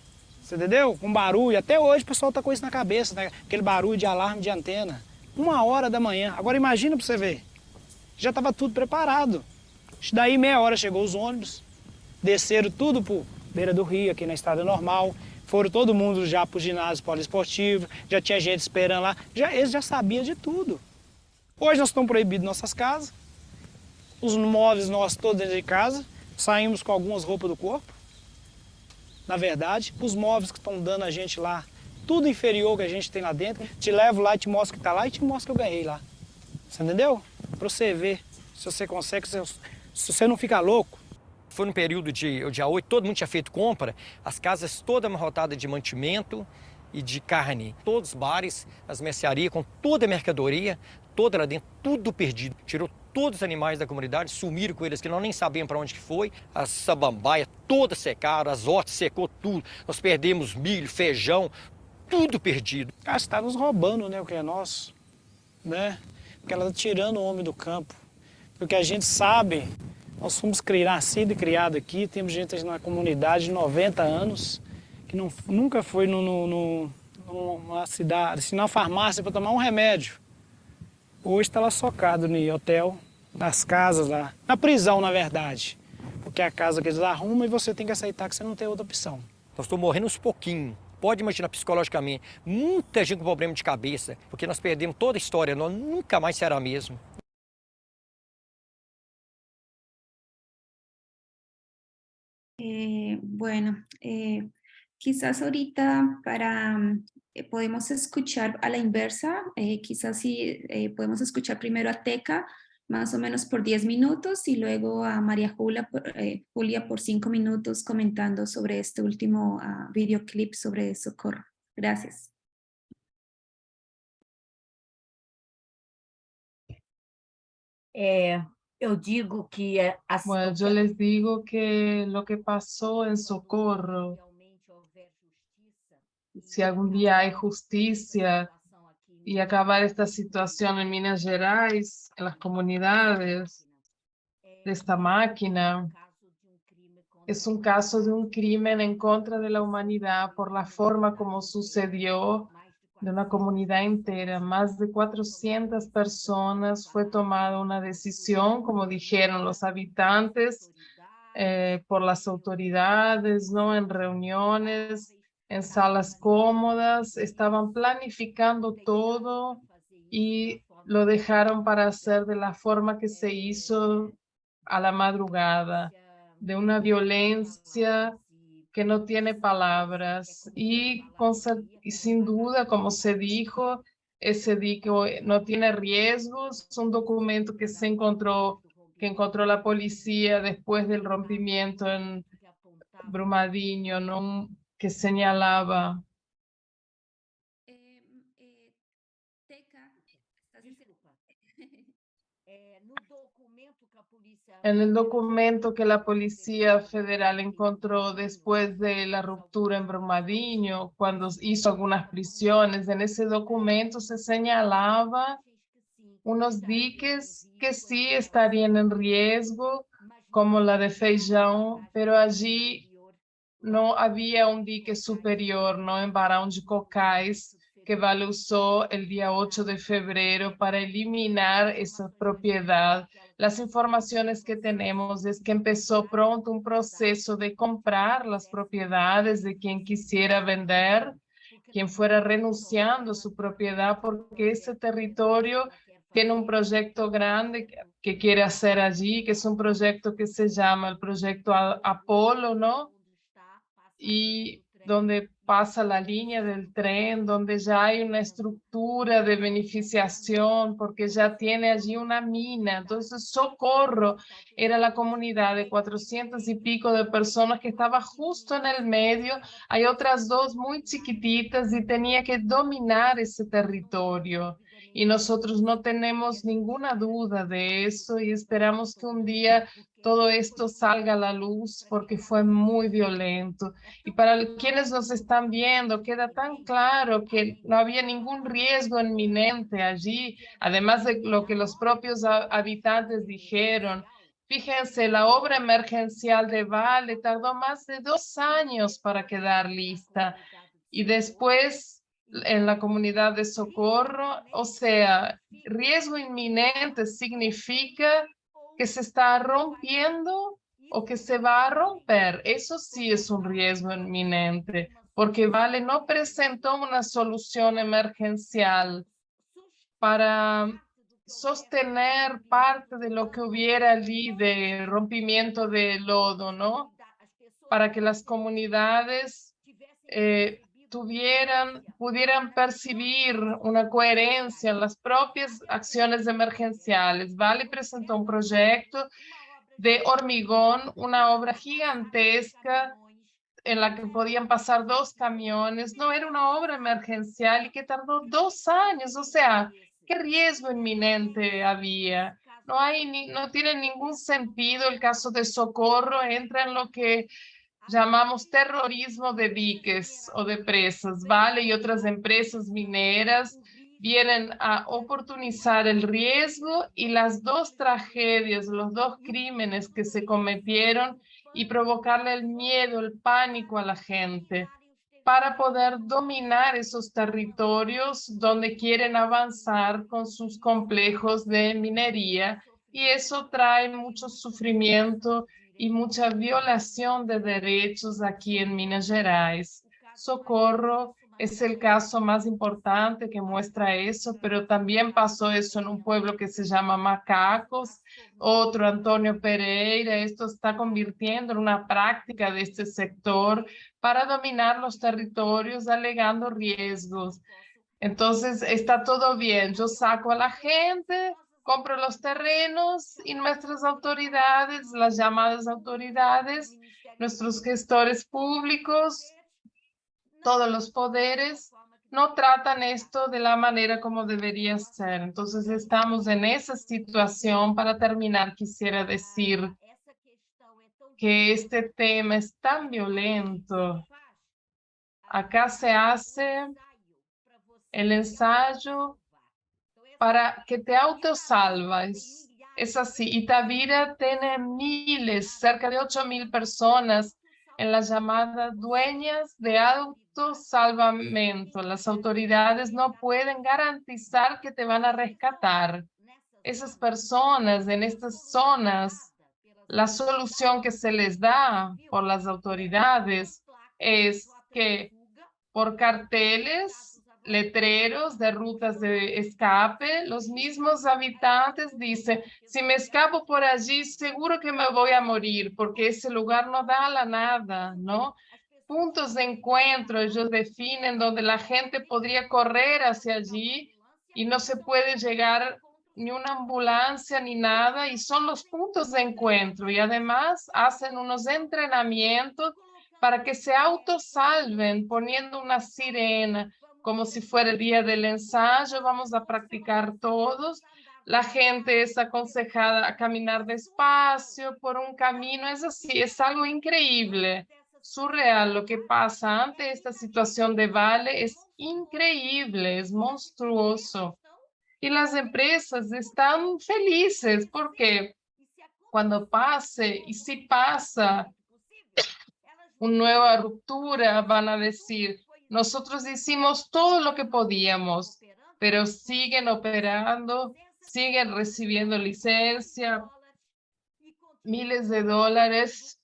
Você entendeu? Com barulho. Até hoje o pessoal tá com isso na cabeça, né? Aquele barulho de alarme de antena. 1h da manhã. Agora imagina pra você ver. Já estava tudo preparado. Daí 30 chegou os ônibus. Desceram tudo por beira do rio, aqui na estrada normal. Foram todo mundo já pro ginásio poliesportivo. Já tinha gente esperando lá. Eles já sabiam de tudo. Hoje nós estamos proibidos nossas casas. Os móveis nossos todos dentro de casa. Saímos com algumas roupas do corpo. Na verdade, os móveis que estão dando a gente lá, tudo inferior que a gente tem lá dentro, te levo lá e te mostro que tá lá e te mostro que eu ganhei lá. Você entendeu? Pra você ver se você consegue, se você não fica louco. Foi no período de dia 8, todo mundo tinha feito compra, as casas todas amarrotadas de mantimento e de carne. Todos os bares, as mercearias com toda a mercadoria, toda lá dentro, tudo perdido. Tirou todos os animais da comunidade, sumiram com eles, que nós nem sabíamos para onde que foi. As samambaias todas secaram, as hortas secou tudo. Nós perdemos milho, feijão, tudo perdido. Ah, está nos roubando, né, o que é nosso, né? Porque ela está tirando o homem do campo. Porque a gente sabe, nós fomos nascidos e criados aqui, temos gente na comunidade de 90 anos, que nunca foi numa cidade, assim, numa farmácia para tomar um remédio. Hoje está lá socado no hotel, nas casas lá, na prisão, na verdade. Porque é a casa que eles arrumam e você tem que aceitar que você não tem outra opção. Nós estamos morrendo uns pouquinhos. Pode imaginar psicologicamente. Muita gente com problema de cabeça, porque nós perdemos toda a história, nós nunca mais será mesmo. Bueno, quizás ahorita podemos escuchar a la inversa, quizás sí podemos escuchar primero a Teca, más o menos por 10 minutos, y luego a María Julia por 5 minutos comentando sobre este último videoclip sobre socorro. Gracias. Eu digo que Bueno, yo les digo que lo que pasó en Socorro, si algún día hay justicia y acabar esta situación en Minas Gerais, en las comunidades de esta máquina, es un caso de un crimen en contra de la humanidad por la forma como sucedió, de una comunidad entera. Más de 400 personas, fue tomada una decisión, como dijeron los habitantes, por las autoridades, ¿no? En reuniones, en salas cómodas, estaban planificando todo y lo dejaron para hacer de la forma que se hizo a la madrugada, de una violencia que no tiene palabras y sin duda, como se dijo, ese dique no tiene riesgos. Es un documento que que encontró la policía después del rompimiento en Brumadinho, ¿no? Que señalaba. En el documento que la Policía Federal encontró después de la ruptura en Brumadinho, cuando hizo algunas prisiones, en ese documento se señalaba unos diques que sí estarían en riesgo, como la de Feijão, pero allí no había un dique superior, ¿no? En Barão de Cocais, que Vale usó el día 8 de febrero para eliminar esa propiedad. Las informaciones que tenemos es que empezó pronto un proceso de comprar las propiedades de quien quisiera vender, quien fuera renunciando a su propiedad, porque ese territorio tiene un proyecto grande que quiere hacer allí, que es un proyecto que se llama el proyecto Apolo, ¿no? Y donde pasa la línea del tren, donde ya hay una estructura de beneficiación, porque ya tiene allí una mina. Entonces, Socorro era la comunidad de 400 y pico de personas que estaba justo en el medio. Hay otras dos muy chiquititas y tenía que dominar ese territorio. Y nosotros no tenemos ninguna duda de eso y esperamos que un día todo esto salga a la luz, porque fue muy violento. Y para quienes nos están viendo, queda tan claro que no había ningún riesgo inminente allí, además de lo que los propios habitantes dijeron. Fíjense, la obra emergencial de Vale tardó más de 2 años para quedar lista. Y después, en la comunidad de Socorro, o sea, riesgo inminente significa que se está rompiendo o que se va a romper. Eso sí es un riesgo inminente, porque Vale no presentó una solución emergencial para sostener parte de lo que hubiera allí de rompimiento de lodo, ¿no? Para que las comunidades pudieran percibir una coherencia en las propias acciones emergenciales. Vale presentó un proyecto de hormigón, una obra gigantesca en la que podían pasar 2 camiones. No era una obra emergencial y que tardó 2 años. O sea, ¿qué riesgo inminente había? No tiene ningún sentido el caso de Socorro. Entra en lo que llamamos terrorismo de diques o de presas. Vale y otras empresas mineras vienen a oportunizar el riesgo y las 2 tragedias, los 2 crímenes que se cometieron y provocarle el miedo, el pánico a la gente para poder dominar esos territorios donde quieren avanzar con sus complejos de minería, y eso trae mucho sufrimiento y mucha violación de derechos aquí en Minas Gerais. Socorro es el caso más importante que muestra eso, pero también pasó eso en un pueblo que se llama Macacos, otro Antônio Pereira. Esto está convirtiendo en una práctica de este sector para dominar los territorios alegando riesgos. Entonces está todo bien, yo saco a la gente, compro los terrenos y nuestras autoridades, las llamadas autoridades, nuestros gestores públicos, todos los poderes no tratan esto de la manera como debería ser. Entonces estamos en esa situación. Para terminar, quisiera decir que este tema es tan violento. Acá se hace el ensayo para que te autosalvas. Es así. Itavira tiene miles, cerca de 8.000 personas en las llamadas dueñas de autosalvamento. Las autoridades no pueden garantizar que te van a rescatar. Esas personas en estas zonas, la solución que se les da por las autoridades es que por carteles, letreros de rutas de escape, los mismos habitantes dicen, si me escapo por allí, seguro que me voy a morir, porque ese lugar no da a la nada, ¿no? Puntos de encuentro, ellos definen donde la gente podría correr hacia allí y no se puede llegar ni una ambulancia ni nada, y son los puntos de encuentro, y además hacen unos entrenamientos para que se autosalven poniendo una sirena, como si fuera el día del ensayo. Vamos a practicar todos. La gente es aconsejada a caminar despacio por un camino. Es así, es algo increíble, surreal lo que pasa ante esta situación de Vale. Es increíble, es monstruoso. Y las empresas están felices porque cuando pase, y si pasa una nueva ruptura, van a decir, nosotros hicimos todo lo que podíamos, pero siguen operando, siguen recibiendo licencia, miles de dólares.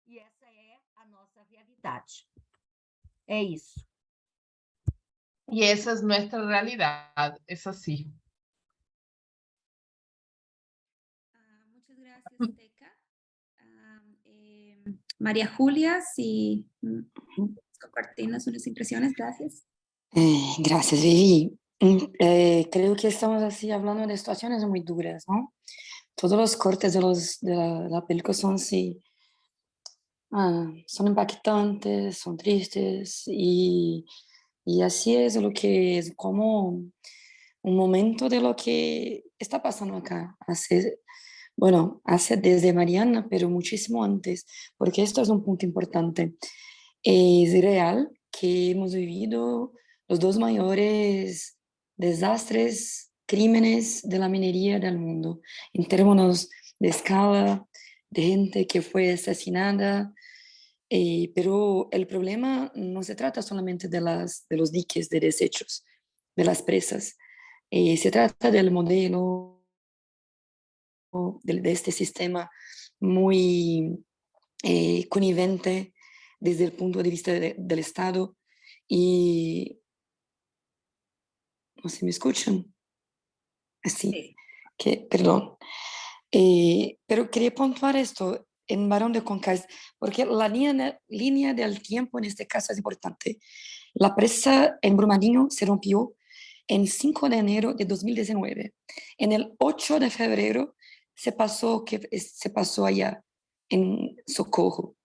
E essa é a nossa realidade. É isso. Y esa es nuestra realidad, es así. Muchas gracias, Teca. María Julia, si compartirnos unas impresiones, gracias. Gracias, Vivi. Creo que estamos así hablando de situaciones muy duras, ¿no? Todos los cortes de la película son así, son impactantes, son tristes, y así es lo que es como un momento de lo que está pasando acá. Hace desde Mariana, pero muchísimo antes, porque esto es un punto importante. Es real que hemos vivido los dos mayores desastres, crímenes de la minería del mundo, en términos de escala, de gente que fue asesinada, pero el problema no se trata solamente de los diques de desechos, de las presas, se trata del modelo de este sistema muy connivente desde el punto de vista del Estado. Y no se me escuchan. Así que, perdón. Pero quería puntuar esto en Barón de Concas, porque la línea del tiempo en este caso es importante. La presa en Brumadinho se rompió en 5 de enero de 2019. En el 8 de febrero se pasó allá en Socorro.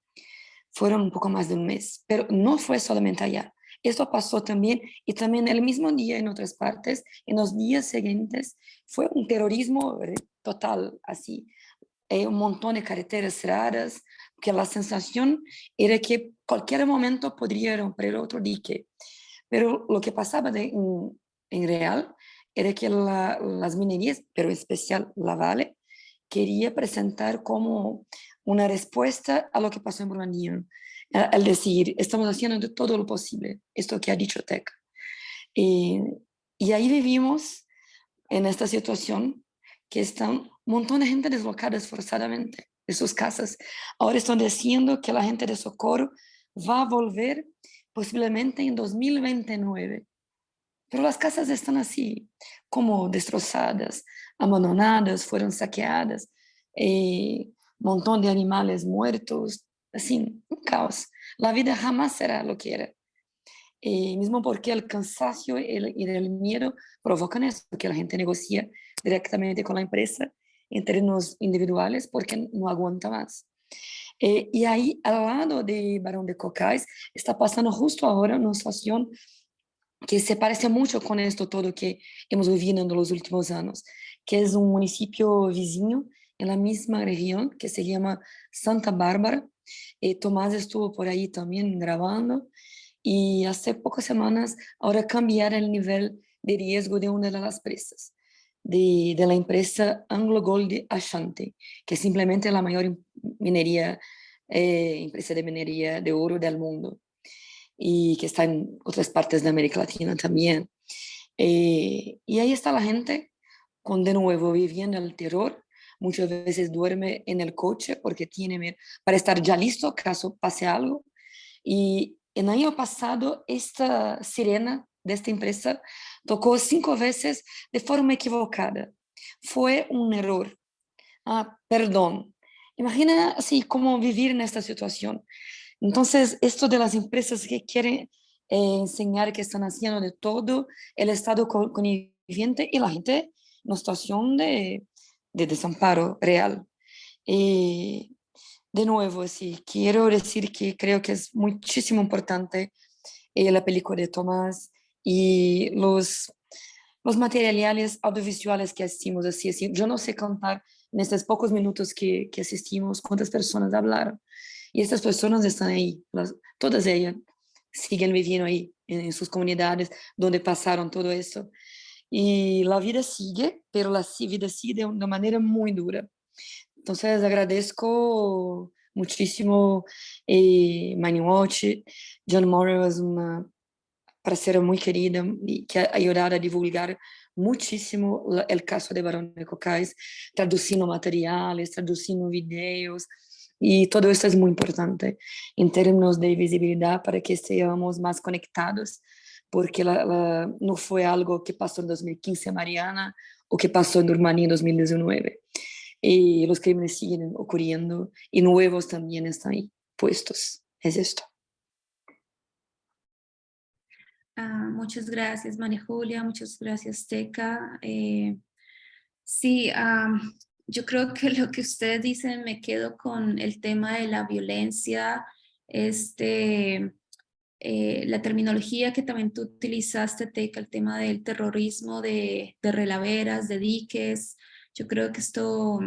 Fueron un poco más de un mes, pero no fue solamente allá. Esto pasó también, y también el mismo día en otras partes, en los días siguientes, fue un terrorismo total, así. Un montón de carreteras cerradas, que la sensación era que cualquier momento podría romper otro dique. Pero lo que pasaba en real era que las minerías, pero en especial la Vale, quería presentar como una respuesta a lo que pasó en Brumadinho. Al decir, estamos haciendo todo lo posible, esto que ha dicho Teca. Y ahí vivimos en esta situación que están un montón de gente deslocada forzadamente de sus casas. Ahora están diciendo que la gente de Socorro va a volver posiblemente en 2029. Pero las casas están así, como destrozadas, abandonadas, fueron saqueadas, montón de animales muertos, así, un caos. La vida jamás será lo que era. Mismo porque el cansancio y el miedo provocan eso, porque la gente negocia directamente con la empresa en términos individuales porque no aguanta más. Y ahí, al lado de Barão de Cocais, está pasando justo ahora una situación que se parece mucho con esto todo que hemos vivido en los últimos años, que es un municipio vizinho en la misma región que se llama Santa Bárbara. Tomás estuvo por ahí también grabando y hace pocas semanas ahora cambiaron el nivel de riesgo de una de las presas, de la empresa Anglo Gold Ashanti, que es simplemente la mayor minería, empresa de minería de oro del mundo, y que está en otras partes de América Latina también. Y ahí está la gente con de nuevo viviendo el terror. Muchas veces duerme en el coche porque tiene para estar ya listo caso pase algo. Y el año pasado esta sirena de esta empresa tocó 5 veces de forma equivocada. Fue un error. Perdón. Imagina así cómo vivir en esta situación. Entonces, esto de las empresas que quieren enseñar que están haciendo de todo, el Estado conniviente y la gente en una situación de desamparo real. De nuevo, sí, quiero decir que creo que es muchísimo importante la película de Tomás y los materiales audiovisuales que asistimos. Así. Yo no sé contar en estos pocos minutos que asistimos cuántas personas hablaron. Y estas personas están ahí, todas ellas siguen viviendo ahí, en sus comunidades donde pasaron todo esto. Y la vida sigue, pero la vida sigue de una manera muy dura. Entonces agradezco muchísimo Money Watch. John Morrow es una parcera muy querida y que ha ayudado a divulgar muchísimo el caso de Barão de Cocais, traduciendo materiales, traduciendo videos. Y todo esto es muy importante en términos de visibilidad para que seamos más conectados, porque no fue algo que pasó en 2015 en Mariana o que pasó en Normanía en 2019. Y los crímenes siguen ocurriendo y nuevos también están ahí puestos. Es esto. Muchas gracias, María Julia. Muchas gracias, Teca. Sí, yo creo que lo que ustedes dicen, me quedo con el tema de la violencia, la terminología que también tú utilizaste, Teca, el tema del terrorismo, de relaveras, de diques. Yo creo que esto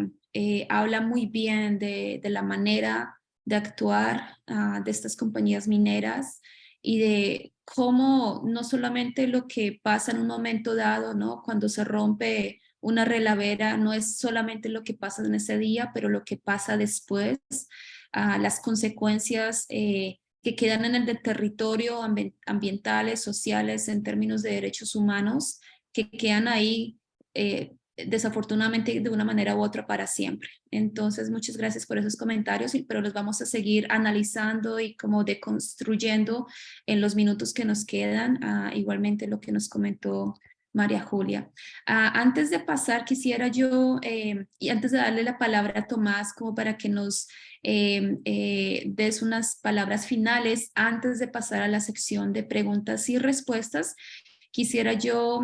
habla muy bien de la manera de actuar de estas compañías mineras y de cómo no solamente lo que pasa en un momento dado, ¿no? Cuando se rompe una relavera, no es solamente lo que pasa en ese día, pero lo que pasa después, las consecuencias que quedan en el territorio ambientales, sociales, en términos de derechos humanos, que quedan ahí desafortunadamente de una manera u otra para siempre. Entonces, muchas gracias por esos comentarios, pero los vamos a seguir analizando y como deconstruyendo en los minutos que nos quedan, igualmente lo que nos comentó María Julia. Antes de pasar, quisiera yo, y antes de darle la palabra a Tomás, como para que nos des unas palabras finales, antes de pasar a la sección de preguntas y respuestas, quisiera yo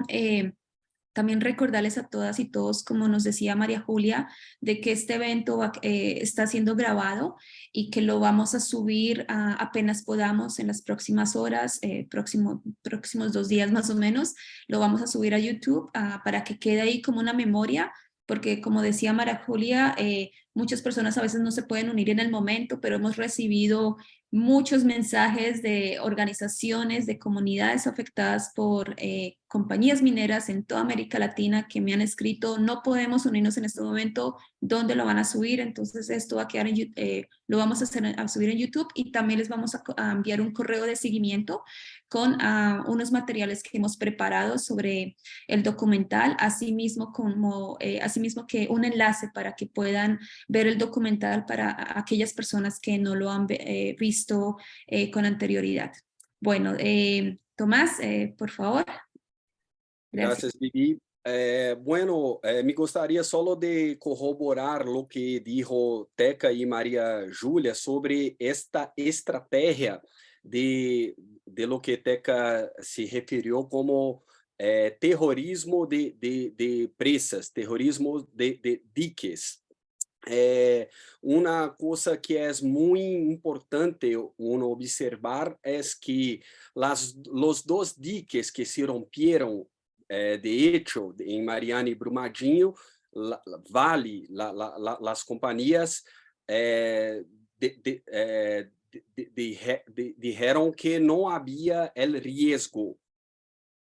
también recordarles a todas y todos, como nos decía María Julia, de que este evento está siendo grabado y que lo vamos a subir apenas podamos en las próximas horas, próximos 2 días más o menos, lo vamos a subir a YouTube para que quede ahí como una memoria, porque como decía María Julia, muchas personas a veces no se pueden unir en el momento, pero hemos recibido muchos mensajes de organizaciones, de comunidades afectadas por compañías mineras en toda América Latina que me han escrito, no podemos unirnos en este momento, ¿dónde lo van a subir? Entonces esto va a quedar lo vamos a subir en YouTube y también les vamos a enviar un correo de seguimiento con unos materiales que hemos preparado sobre el documental, asimismo que un enlace para que puedan ver el documental para aquellas personas que no lo han visto con anterioridad. Bueno, Tomás, por favor. Gracias, Vivi. Bueno, me gustaría solo de corroborar lo que dijo Teca y María Julia sobre esta estrategia de lo que Teca se refirió como terrorismo de presas, terrorismo de diques. Una cosa que es muy importante uno observar es que los dos diques que se rompieron, de hecho, en Mariana y Brumadinho, Vale, las compañías dijeron que no había el riesgo.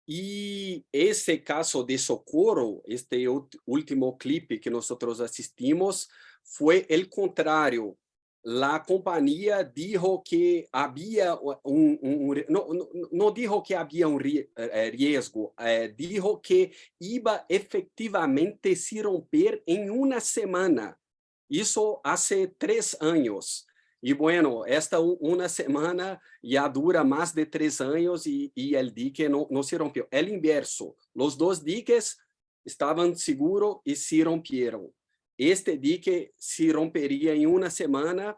Y ese caso de Socorro, este último clip que nosotros asistimos, fue el contrario. La compañía dijo que había no dijo que había un riesgo, dijo que iba efectivamente se romper en una semana. Eso hace 3 años. Y bueno, esta una semana ya dura más de 3 años y el dique no se rompió. El inverso, los dos diques estaban seguros y se rompieron. Este dique se rompería en una semana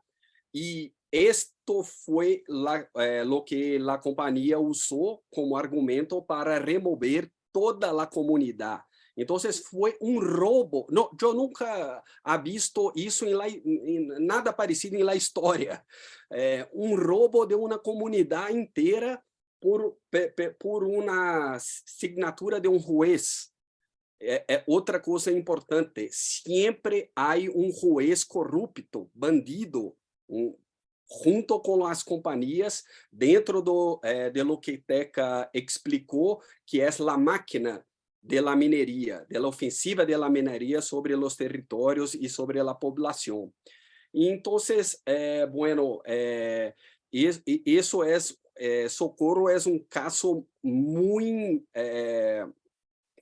y esto fue lo que la compañía usó como argumento para remover toda la comunidad. Entonces fue un robo. No, yo nunca he visto eso nada parecido en la historia. Un robo de una comunidad entera por una asignatura de un juez. Outra coisa importante, sempre há um juez corrupto, bandido, junto com as companhias, dentro de lo que Teca explicou, que é a máquina de la mineria, de la ofensiva de la mineria sobre os territórios e sobre a população. Então, bueno, isso Socorro é um caso muito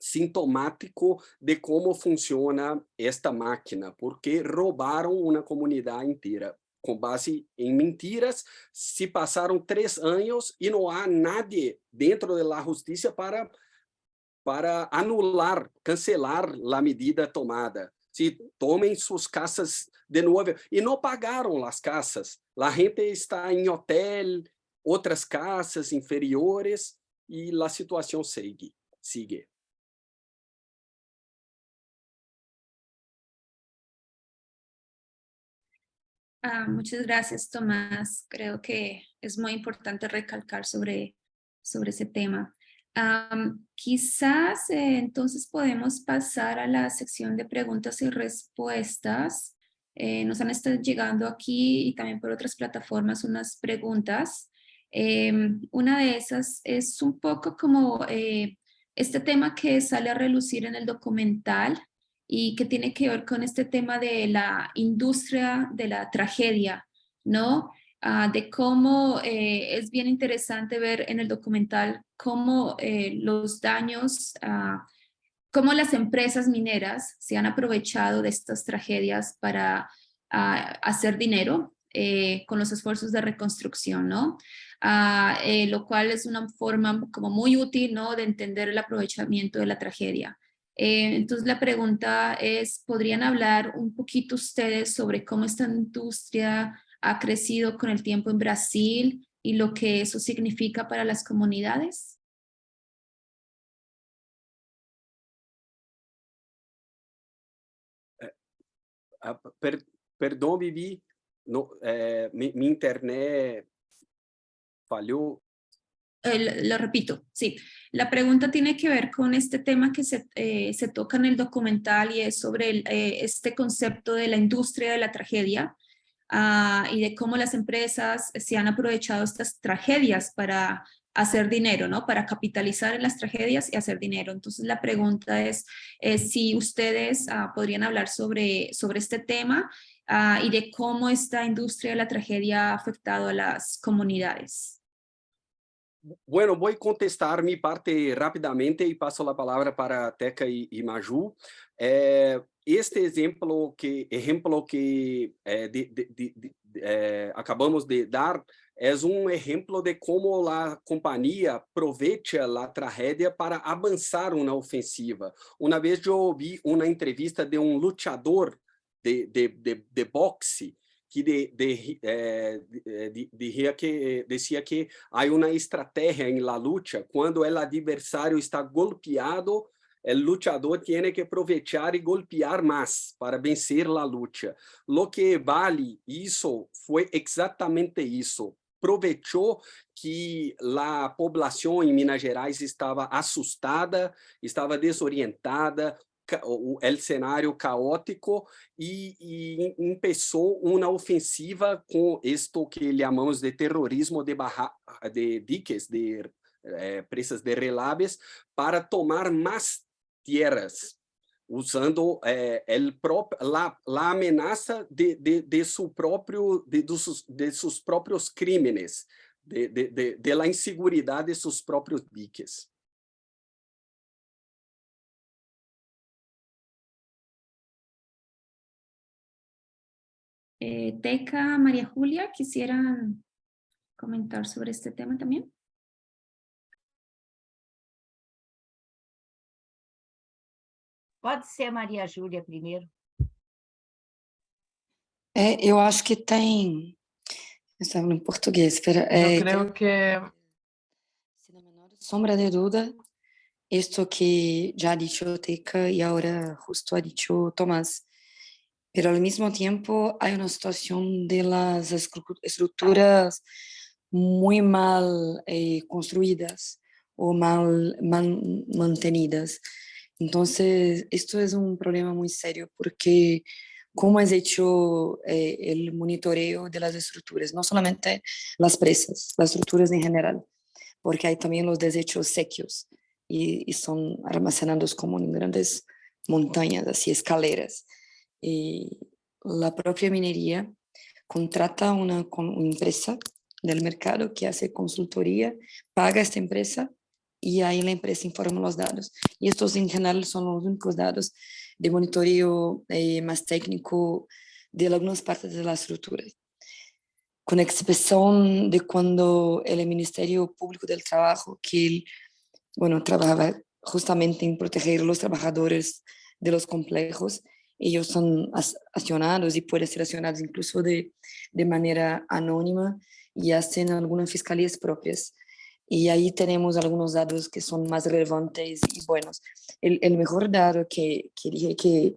sintomático de como funciona esta máquina, porque roubaram uma comunidade inteira com base em mentiras. Se passaram 3 anos e não há nadie dentro da justiça para anular, cancelar a medida tomada. Se tomem suas casas de novo, e não pagaram as casas. A gente está em hotel, outras casas inferiores, e a situação sigue. Muchas gracias, Tomás. Creo que es muy importante recalcar sobre ese tema. Quizás entonces podemos pasar a la sección de preguntas y respuestas. Nos han estado llegando aquí y también por otras plataformas unas preguntas. Una de esas es un poco como este tema que sale a relucir en el documental y que tiene que ver con este tema de la industria de la tragedia, ¿no? De cómo es bien interesante ver en el documental cómo los daños, cómo las empresas mineras se han aprovechado de estas tragedias para hacer dinero con los esfuerzos de reconstrucción, ¿no? Lo cual es una forma como muy útil, ¿no?, de entender el aprovechamiento de la tragedia. Entonces la pregunta es, ¿podrían hablar un poquito ustedes sobre cómo esta industria ha crecido con el tiempo en Brasil y lo que eso significa para las comunidades? Perdão, Bibi, mi internet falhou. Lo repito, sí. La pregunta tiene que ver con este tema que se toca en el documental y es sobre este concepto de la industria de la tragedia y de cómo las empresas se han aprovechado estas tragedias para hacer dinero, ¿no? Para capitalizar en las tragedias y hacer dinero. Entonces la pregunta es si ustedes podrían hablar sobre este tema y de cómo esta industria de la tragedia ha afectado a las comunidades. Bueno, vou contestar minha parte rapidamente e passo a palavra para Teca e Maju. Este exemplo que acabamos de dar é um exemplo de como a companhia aproveita a tragédia para avançar uma ofensiva. Uma vez eu ouvi uma entrevista de um lutador de boxe que decía que há uma estratégia em la luta quando o adversário está golpeado el luchador tiene que aprovechar y golpear más para vencer la lucha. Lo que Vale hizo fue exactamente eso. Aprovechou que a população em Minas Gerais estava assustada, estava desorientada, o cenário caótico e começou uma ofensiva com isto que chamamos de terrorismo de diques, de presas de relaves, para tomar mais tierras, usando a ameaça de seus próprios crímenes, de la inseguridade de seus próprios diques. Teca, María Julia, ¿quisieran comentar sobre este tema también? Pode ser Maria Júlia primeiro. Eu acho que tem... Eu estava em português, espera. Eu creo que... Sombra de duda, esto que ya ha dicho Teca y ahora justo ha dicho Tomás. Pero al mismo tiempo hay una situación de las estructuras muy mal construidas o mal mantenidas. Entonces, esto es un problema muy serio porque cómo es hecho el monitoreo de las estructuras, no solamente las presas, las estructuras en general, porque hay también los desechos secos y son almacenados como en grandes montañas, así escaleras. Y la propia minería contrata una empresa del mercado que hace consultoría, paga a esta empresa y ahí la empresa informa los datos. Y estos en general son los únicos datos de monitoreo más técnico de algunas partes de la estructura. Con excepción de cuando el Ministerio Público del Trabajo, que trabajaba justamente en proteger a los trabajadores de los complejos, ellos son accionados y pueden ser accionados incluso de manera anónima y hacen algunas fiscalías propias. Y ahí tenemos algunos datos que son más relevantes y buenos. El mejor dato que dije que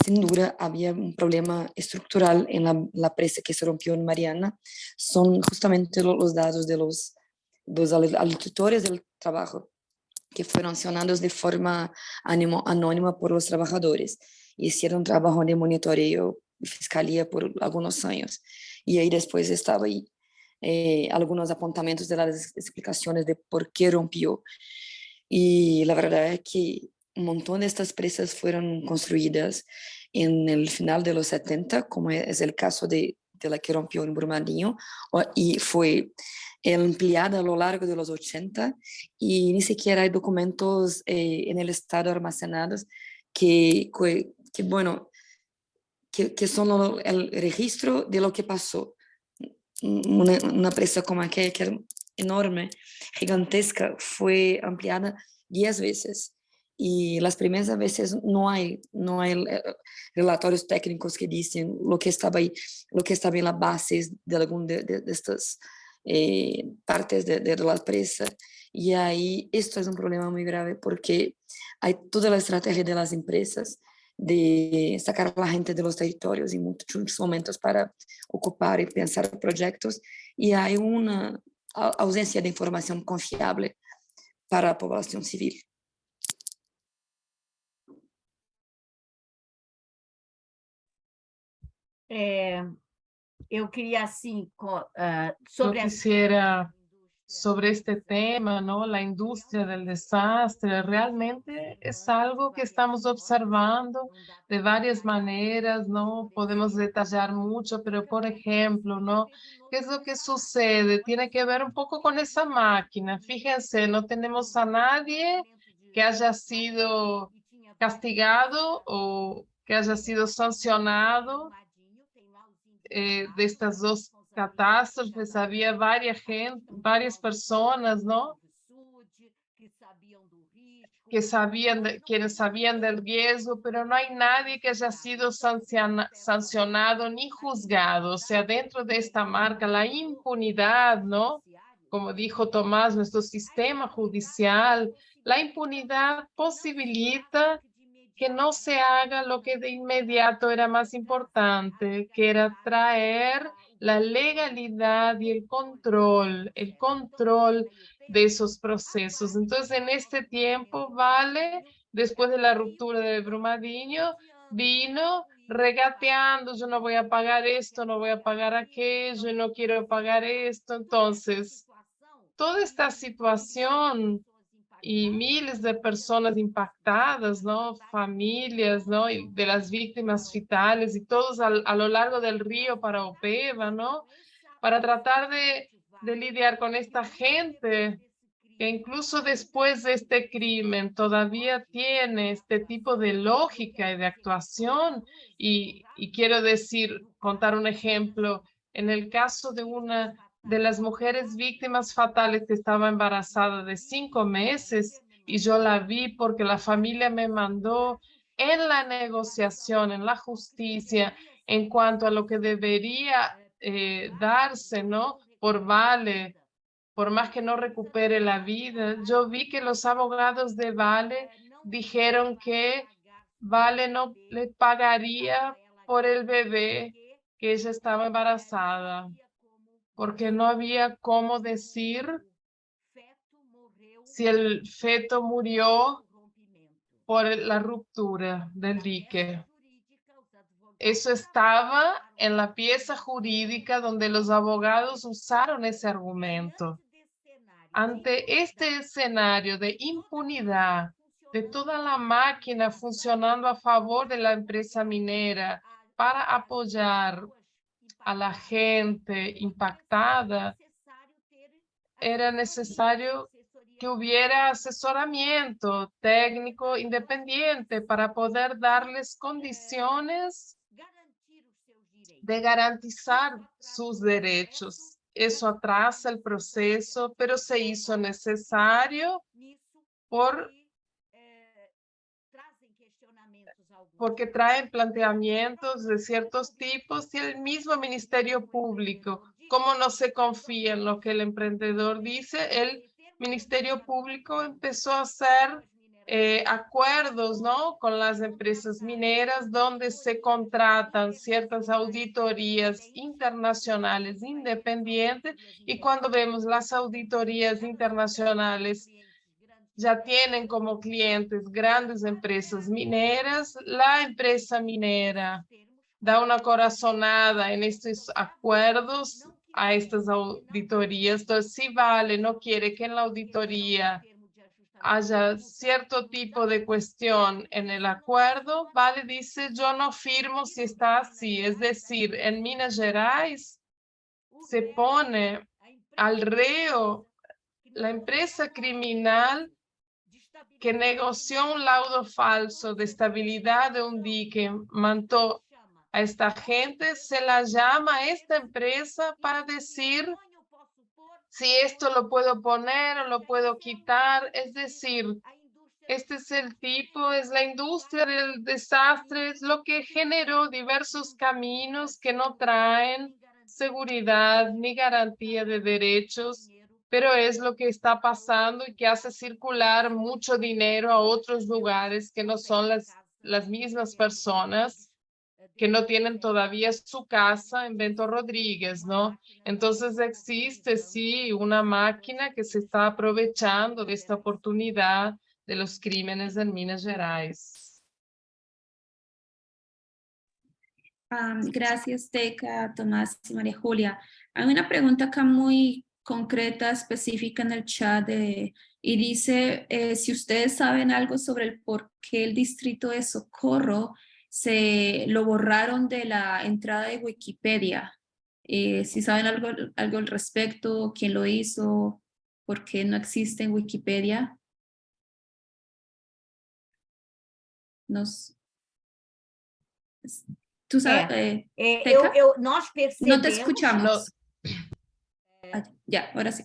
sin duda había un problema estructural en la presa que se rompió en Mariana, son justamente los datos de los auditores del trabajo que fueron sancionados de forma anónima por los trabajadores y hicieron trabajo de monitoreo y fiscalía por algunos años. Y ahí después estaba ahí algunos apuntamientos de las explicaciones de por qué rompió. Y la verdad es que un montón de estas presas fueron construidas en el final de los 70, como es el caso de la que rompió en Brumadinho, y fue ampliada a lo largo de los 80 y ni siquiera hay documentos en el estado almacenados que son el registro de lo que pasó. Una presa como aquella, que era enorme, gigantesca, fue ampliada 10 veces. Y las primeras veces no hay relatorios técnicos que dicen lo que estaba ahí, lo que estaba en la base de alguna de estas partes de la presa. Y ahí esto es un problema muy grave porque hay toda la estrategia de las empresas de sacar a la gente de los territorios en muchos momentos para ocupar y pensar proyectos, y hay una ausencia de información confiable para la población civil. Eu queria, assim, sobre... Yo quisiera, sobre este tema, ¿no? La industria del desastre, realmente es algo que estamos observando de varias maneras, ¿no? Podemos detallar mucho, pero por ejemplo, ¿no? ¿Qué es lo que sucede? Tiene que ver un poco con esa máquina. Fíjense, no tenemos a nadie que haya sido castigado o que haya sido sancionado de estas dos catástrofes. Había varias personas, ¿no? Quienes sabían del riesgo, pero no hay nadie que haya sido sancionado ni juzgado. O sea, dentro de esta marca, la impunidad, ¿no? Como dijo Tomás, nuestro sistema judicial La impunidad posibilita que no se haga lo que de inmediato era más importante, que era traer la legalidad y el control de esos procesos. Entonces, en este tiempo, Vale, después de la ruptura de Brumadinho, vino regateando, yo no voy a pagar esto, no voy a pagar aquello, no quiero pagar esto. Entonces, toda esta situación y miles de personas impactadas, ¿no? Familias, ¿no? Y de las víctimas fatales y todos a lo largo del río Paraopeba, ¿no? Para tratar de lidiar con esta gente que incluso después de este crimen todavía tiene este tipo de lógica y de actuación. Y quiero decir, contar un ejemplo, en el caso de una de las mujeres víctimas fatales que estaba embarazada de 5 meses y yo la vi porque la familia me mandó en la negociación, en la justicia, en cuanto a lo que debería darse, ¿no? Por Vale, por más que no recupere la vida. Yo vi que los abogados de Vale dijeron que Vale no le pagaría por el bebé que ella estaba embarazada, porque no había cómo decir si el feto murió por la ruptura del dique. Eso estaba en la pieza jurídica donde los abogados usaron ese argumento. Ante este escenario de impunidad, de toda la máquina funcionando a favor de la empresa minera para apoyar a la gente impactada, era necesario que hubiera asesoramiento técnico independiente para poder darles condiciones de garantizar sus derechos. Eso atrasa el proceso, pero se hizo necesario porque traen planteamientos de ciertos tipos y el mismo Ministerio Público, como no se confía en lo que el emprendedor dice, el Ministerio Público empezó a hacer acuerdos, ¿no? Con las empresas mineras donde se contratan ciertas auditorías internacionales independientes y cuando vemos las auditorías internacionales ya tienen como clientes grandes empresas mineras, la empresa minera da una corazonada en estos acuerdos a estas auditorías. Entonces, si Vale no quiere que en la auditoría haya cierto tipo de cuestión en el acuerdo, Vale dice, yo no firmo si está así. Es decir, en Minas Gerais se pone al reo la empresa criminal que negoció un laudo falso de estabilidad de un dique, mandó a esta gente, se la llama a esta empresa para decir si esto lo puedo poner o lo puedo quitar. Es decir, este es el tipo, es la industria del desastre, es lo que generó diversos caminos que no traen seguridad ni garantía de derechos, pero es lo que está pasando y que hace circular mucho dinero a otros lugares que no son las mismas personas que no tienen todavía su casa en Bento Rodríguez, ¿no? Entonces existe, sí, una máquina que se está aprovechando de esta oportunidad de los crímenes en Minas Gerais. Gracias, Teca, Tomás y María Julia. Hay una pregunta acá muy concreta, específica en el chat y dice si ustedes saben algo sobre el por qué el distrito de Socorro lo borraron de la entrada de Wikipedia. Si saben algo al respecto, quién lo hizo, por qué no existe en Wikipedia. Tú sabes, nós percebemos... No te escuchamos. Ya, ahora sí.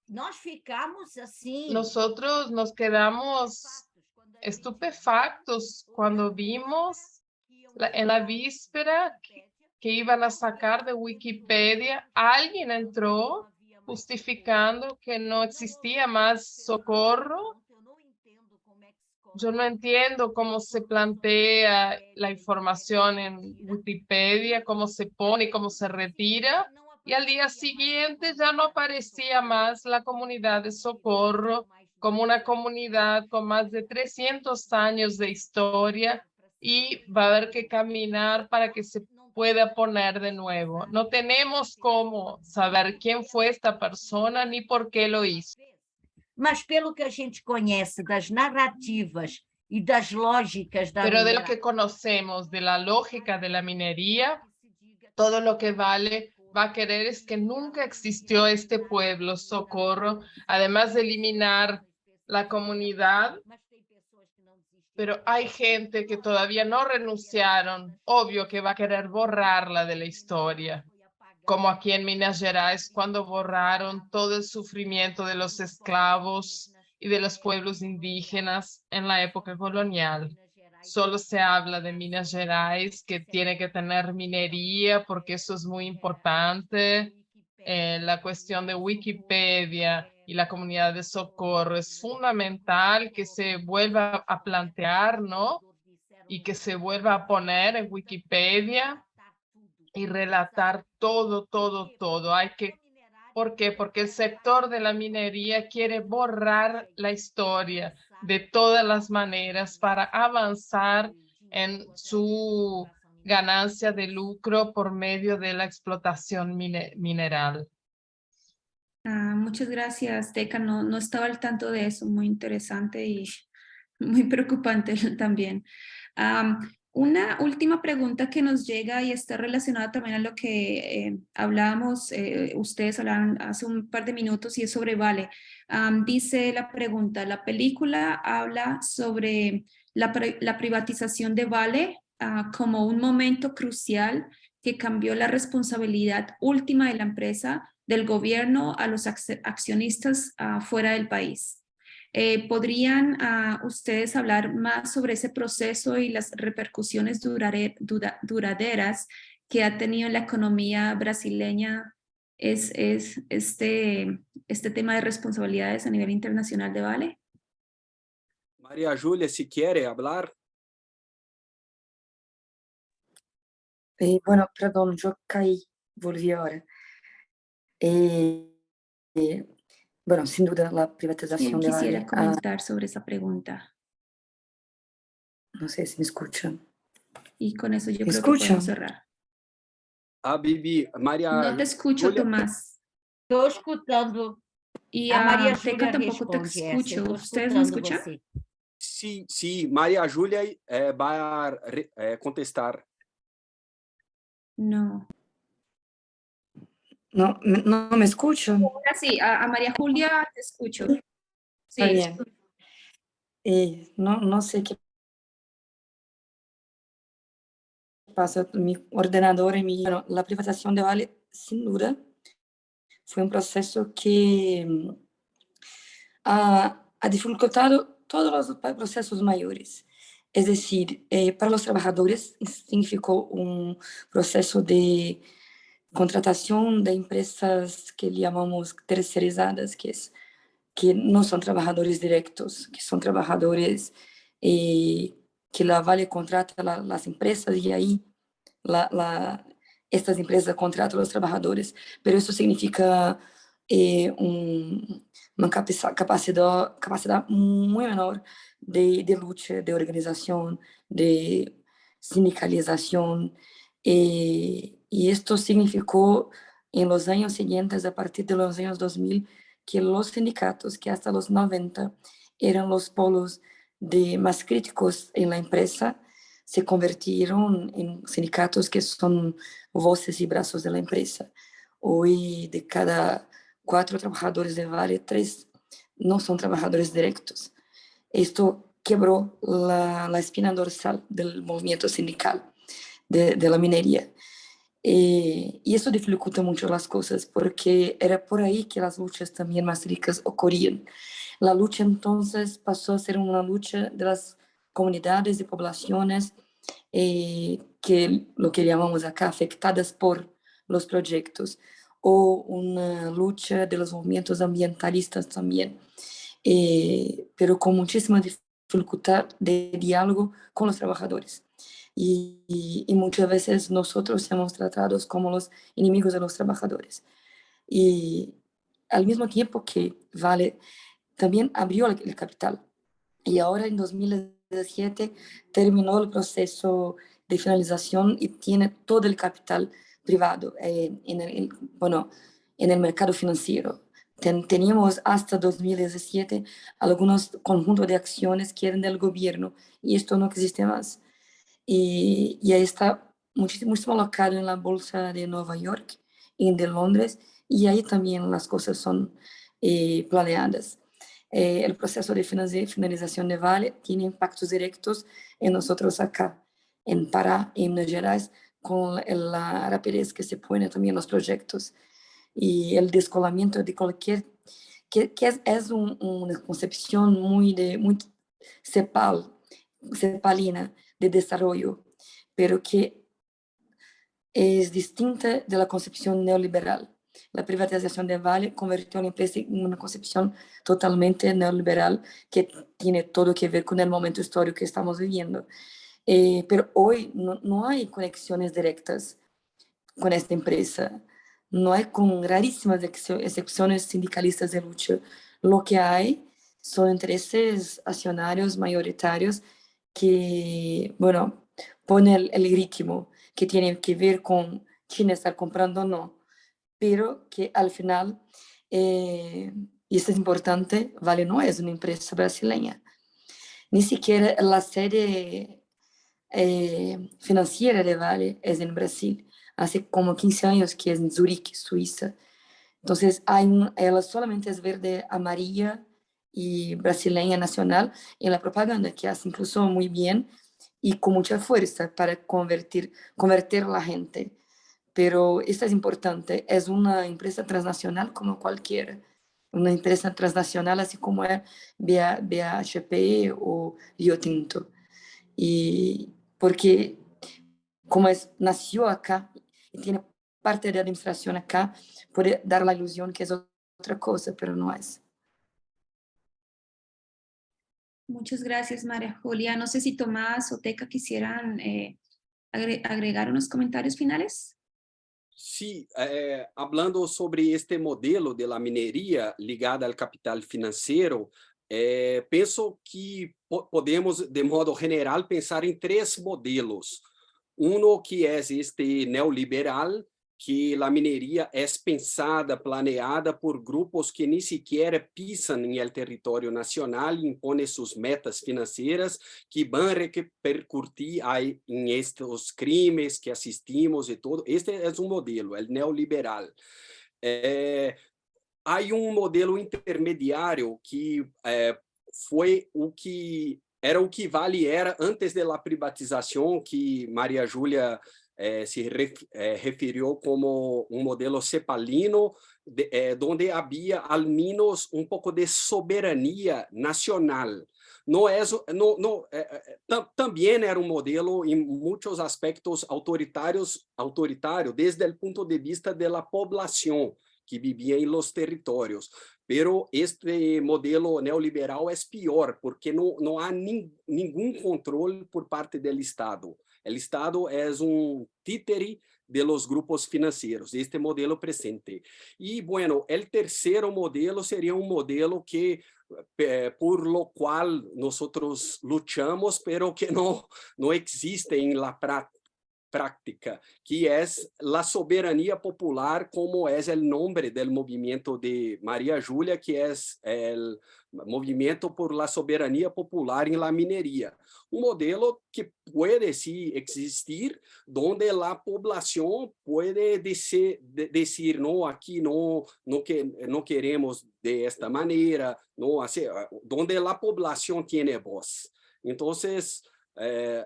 Nós ficamos assim... Nosotros nos quedamos estupefactos cuando vimos en la víspera que iban a sacar de Wikipedia. Alguien entró justificando que no existía más socorro. Yo no entiendo cómo se plantea la información en Wikipedia, cómo se pone, cómo se retira. Y al día siguiente ya no aparecía más la comunidad de Socorro como una comunidad con más de 300 años de historia y va a haber que caminar para que se pueda poner de nuevo. No tenemos cómo saber quién fue esta persona ni por qué lo hizo. Mas pelo que a gente conhece das narrativas e das lógicas da Pero de lo que conocemos de la lógica de la minería, todo lo que vale va a querer es que nunca existió este pueblo, Socorro, además de eliminar la comunidad. Pero hay gente que todavía no renunciaron, obvio que va a querer borrarla de la historia, como aquí en Minas Gerais, cuando borraron todo el sufrimiento de los esclavos y de los pueblos indígenas en la época colonial. Solo se habla de Minas Gerais, que tiene que tener minería, porque eso es muy importante. La cuestión de Wikipedia y la comunidad de Socorro es fundamental que se vuelva a plantear, ¿no? Y que se vuelva a poner en Wikipedia y relatar todo, todo, todo. ¿Por qué? Porque el sector de la minería quiere borrar la historia de todas las maneras para avanzar en su ganancia de lucro por medio de la explotación mineral. Muchas gracias, Teca. No estaba al tanto de eso, muy interesante y muy preocupante también. Una última pregunta que nos llega y está relacionada también a lo que hablábamos, ustedes hablaban hace un par de minutos y es sobre Vale. Dice la pregunta, la película habla sobre la privatización de Vale como un momento crucial que cambió la responsabilidad última de la empresa del gobierno a los accionistas fuera del país. ¿Podrían ustedes hablar más sobre ese proceso y las repercusiones duraderas que ha tenido en la economía brasileña este tema de responsabilidades a nivel internacional de Vale? María Julia, si quiere hablar. Bueno, perdón, yo caí, volví ahora. Bueno, sin duda la privatización de Vale. Quisiera comentar sobre esa pregunta. No sé si me escuchan. Y con eso yo creo que podemos cerrar. Bibi, María. No te escucho, Julia. Tomás. Estou escutando. Y a María Teca Júlia tampoco te responde escucho. essa. ¿Ustedes me escuchan? Você. Sí, María Julia va a contestar. No. No me escuchan. Ahora sí, a María Julia te escucho. Sí. Está bien. No sé qué pasa. Mi ordenador y bueno, la privatización de Vale, sin duda, fue un proceso que ha dificultado todos los procesos mayores. Es decir, para los trabajadores significó un proceso de contratación de empresas que llamamos tercerizadas, que no son trabajadores directos, que son trabajadores que la Vale contrata las empresas y ahí estas empresas contratan a los trabajadores, pero eso significa una capacidad muy menor de lucha, de organización, de sindicalización, y esto significó en los años siguientes, a partir de los años 2000, que los sindicatos, que hasta los 90 eran los polos más críticos en la empresa, se convirtieron en sindicatos que son voces y brazos de la empresa. Hoy, de cada 4 trabajadores de Vale, 3 no son trabajadores directos. Esto quebró la espina dorsal del movimiento sindical de la minería. Y eso dificulta mucho las cosas, porque era por ahí que las luchas también más ricas ocurrían. La lucha entonces pasó a ser una lucha de las comunidades y poblaciones que lo que llamamos acá afectadas por los proyectos. o una lucha de los movimientos ambientalistas también, pero con muchísima dificultad de diálogo con los trabajadores. Y muchas veces nosotros somos tratados como los enemigos de los trabajadores. Y al mismo tiempo que Vale también abrió el capital. Y ahora en 2017 terminó el proceso de finalización y tiene todo el capital privado en el mercado financiero. Teníamos hasta 2017 algunos conjuntos de acciones que eran del gobierno y esto no existe más. Y ahí está muchísimo alocado en la bolsa de Nueva York y de Londres, y ahí también las cosas son planeadas. El proceso de finalización de Vale tiene impactos directos en nosotros acá, en Pará, en Minas Gerais, con la rapidez que se pone también los proyectos y el descolamiento de cualquier, que es una concepción muy cepalina de desarrollo, pero que es distinta de la concepción neoliberal. La privatización de Vale convirtió la empresa en una concepción totalmente neoliberal que tiene todo que ver con el momento histórico que estamos viviendo. Pero hoy no hay conexiones directas con esta empresa. No hay, con rarísimas excepciones, sindicalistas de lucha. Lo que hay son intereses accionarios mayoritarios que, bueno, ponen el ritmo, que tiene que ver con China estar comprando o no, pero que al final, y esto es importante, Vale no es una empresa brasileña. Ni siquiera la sede financiera de Vale es en Brasil. Hace como 15 años que es en Zurique, Suiza. Entonces, ela solamente es verde, amarilla y brasileña nacional en la propaganda, que hace incluso muy bien y con mucha fuerza para convertir a la gente. Pero esto es importante, es una empresa transnacional como cualquiera, una empresa transnacional así como es BHP o Rio Tinto. Y porque como nació acá y tiene parte de la administración acá, puede dar la ilusión que es otra cosa, pero no es. Muchas gracias, María Julia. No sé si Tomás o Teca quisieran agregar unos comentarios finales. Sí, hablando sobre este modelo de la minería ligada al capital financiero, penso que podemos, de modo general, pensar em 3 modelos. Uno que é este neoliberal, que a mineria é pensada, planeada por grupos que nem sequer pisam em el território nacional e impõem suas metas financeiras que vão repercutir em estes crimes que assistimos e tudo. Este é um modelo, é neoliberal. Há modelo intermediário que foi o que era o que Vale era antes da privatização, que Maria Júlia se referiu como modelo cepalino, onde havia al menos pouco de soberania nacional. Também era modelo em muitos aspectos autoritário desde o ponto de vista da população que vivia em los territórios. Pero este modelo neoliberal é pior, porque não há nenhum controle por parte do Estado. O Estado é títere de los grupos financeiros, este modelo presente. E, bueno, o terceiro modelo seria modelo que, por lo qual nós lutamos, pero que não existe em la prática, que é a soberania popular, como é o nome do movimento de Maria Júlia, que é o movimento por la soberania popular em la mineria. Modelo que pode sí existir, donde a população pode dizer não, aqui não queremos de esta maneira, não, assim, donde a população tem voz. Então,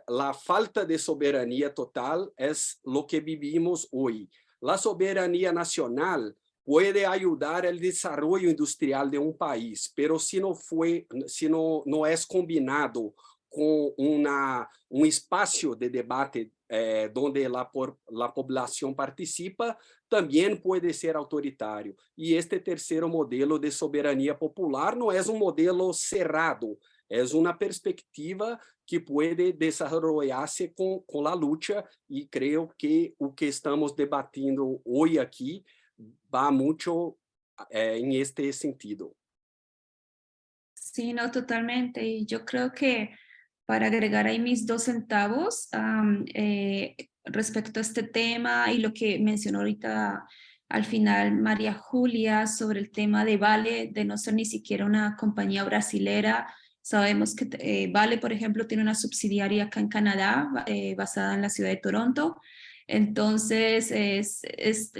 a falta de soberania total é o que vivimos hoje. A soberania nacional pode ajudar o desenvolvimento industrial de país, pero se não é combinado com espaço de debate onde a população participa, também pode ser autoritário. E este terceiro modelo de soberania popular não é modelo cerrado, é uma perspectiva que pode desenvolver-se com a luta, e creio que o que estamos debatendo hoje aqui vai muito em este sentido. Sí, no, totalmente. Y yo creo que para agregar ahí mis 2 centavos respecto a este tema y lo que mencionó ahorita al final María Julia sobre el tema de Vale, de no ser ni siquiera una compañía brasilera. Sabemos que Vale, por ejemplo, tiene una subsidiaria acá en Canadá, basada en la ciudad de Toronto. Entonces, es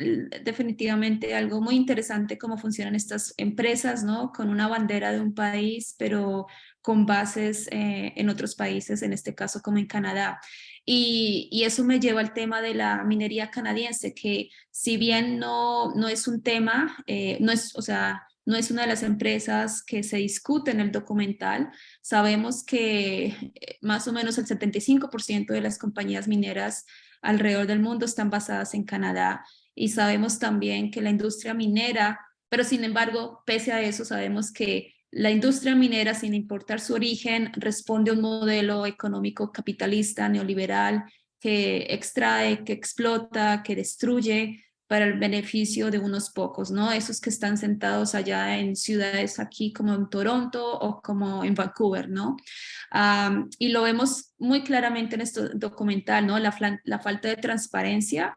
definitivamente algo muy interesante cómo funcionan estas empresas, ¿no? Con una bandera de un país, pero con bases en otros países, en este caso como en Canadá. Y eso me lleva al tema de la minería canadiense, que si bien no es un tema, no es una de las empresas que se discute en el documental, sabemos que más o menos el 75% de las compañías mineras alrededor del mundo están basadas en Canadá, y sabemos también que la industria minera, pero sin embargo, pese a eso, sabemos que la industria minera, sin importar su origen, responde a un modelo económico capitalista, neoliberal, que extrae, que explota, que destruye para el beneficio de unos pocos, ¿no? Esos que están sentados allá en ciudades aquí como en Toronto o como en Vancouver, ¿no? Y lo vemos muy claramente en este documental, ¿no? La falta de transparencia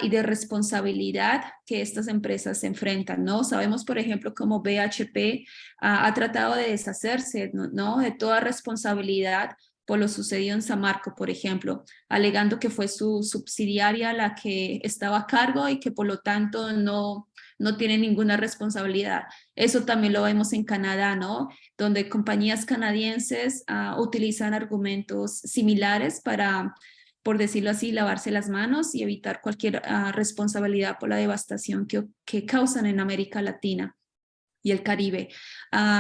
y de responsabilidad que estas empresas se enfrentan, ¿no? Sabemos, por ejemplo, cómo BHP ha tratado de deshacerse, ¿no? De toda responsabilidad por lo sucedido en Samarco, por ejemplo, alegando que fue su subsidiaria la que estaba a cargo y que por lo tanto no tiene ninguna responsabilidad. Eso también lo vemos en Canadá, ¿no? Donde compañías canadienses utilizan argumentos similares para, por decirlo así, lavarse las manos y evitar cualquier responsabilidad por la devastación que causan en América Latina y el Caribe.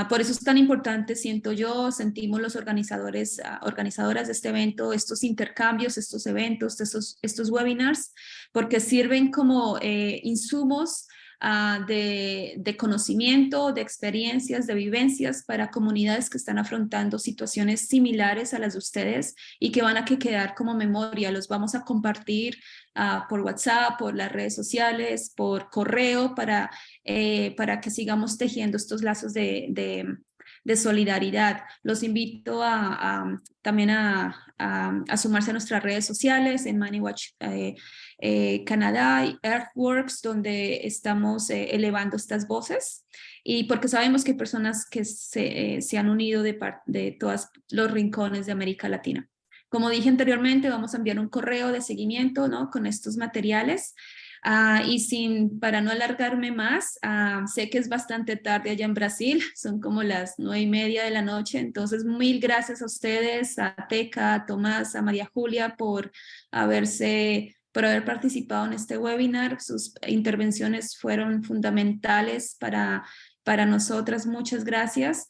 Por eso es tan importante, siento yo, sentimos los organizadores, organizadoras de este evento, estos intercambios, estos eventos, estos webinars, porque sirven como insumos de conocimiento, de experiencias, de vivencias para comunidades que están afrontando situaciones similares a las de ustedes y que van a quedar como memoria. Los vamos a compartir por WhatsApp, por las redes sociales, por correo, para que sigamos tejiendo estos lazos de solidaridad. Los invito también a sumarse a nuestras redes sociales en MoneyWatch Canadá y Earthworks, donde estamos elevando estas voces, y porque sabemos que hay personas que se han unido de todos los rincones de América Latina. Como dije anteriormente, vamos a enviar un correo de seguimiento, ¿no? Con estos materiales. Y para no alargarme más, sé que es bastante tarde allá en Brasil, son como las 9:30 de la noche, entonces mil gracias a ustedes, a Teca, a Tomás, a María Julia por haber participado en este webinar. Sus intervenciones fueron fundamentales para nosotras. Muchas gracias.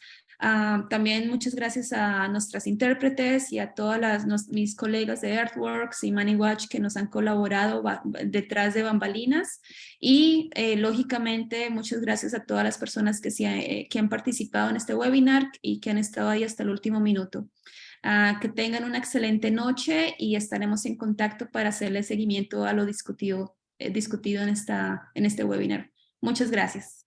También muchas gracias a nuestras intérpretes y a todas mis colegas de Earthworks y MoneyWatch que nos han colaborado detrás de bambalinas, y lógicamente muchas gracias a todas las personas que han participado en este webinar y que han estado ahí hasta el último minuto. Que tengan una excelente noche y estaremos en contacto para hacerle seguimiento a lo discutido en este webinar. Muchas gracias.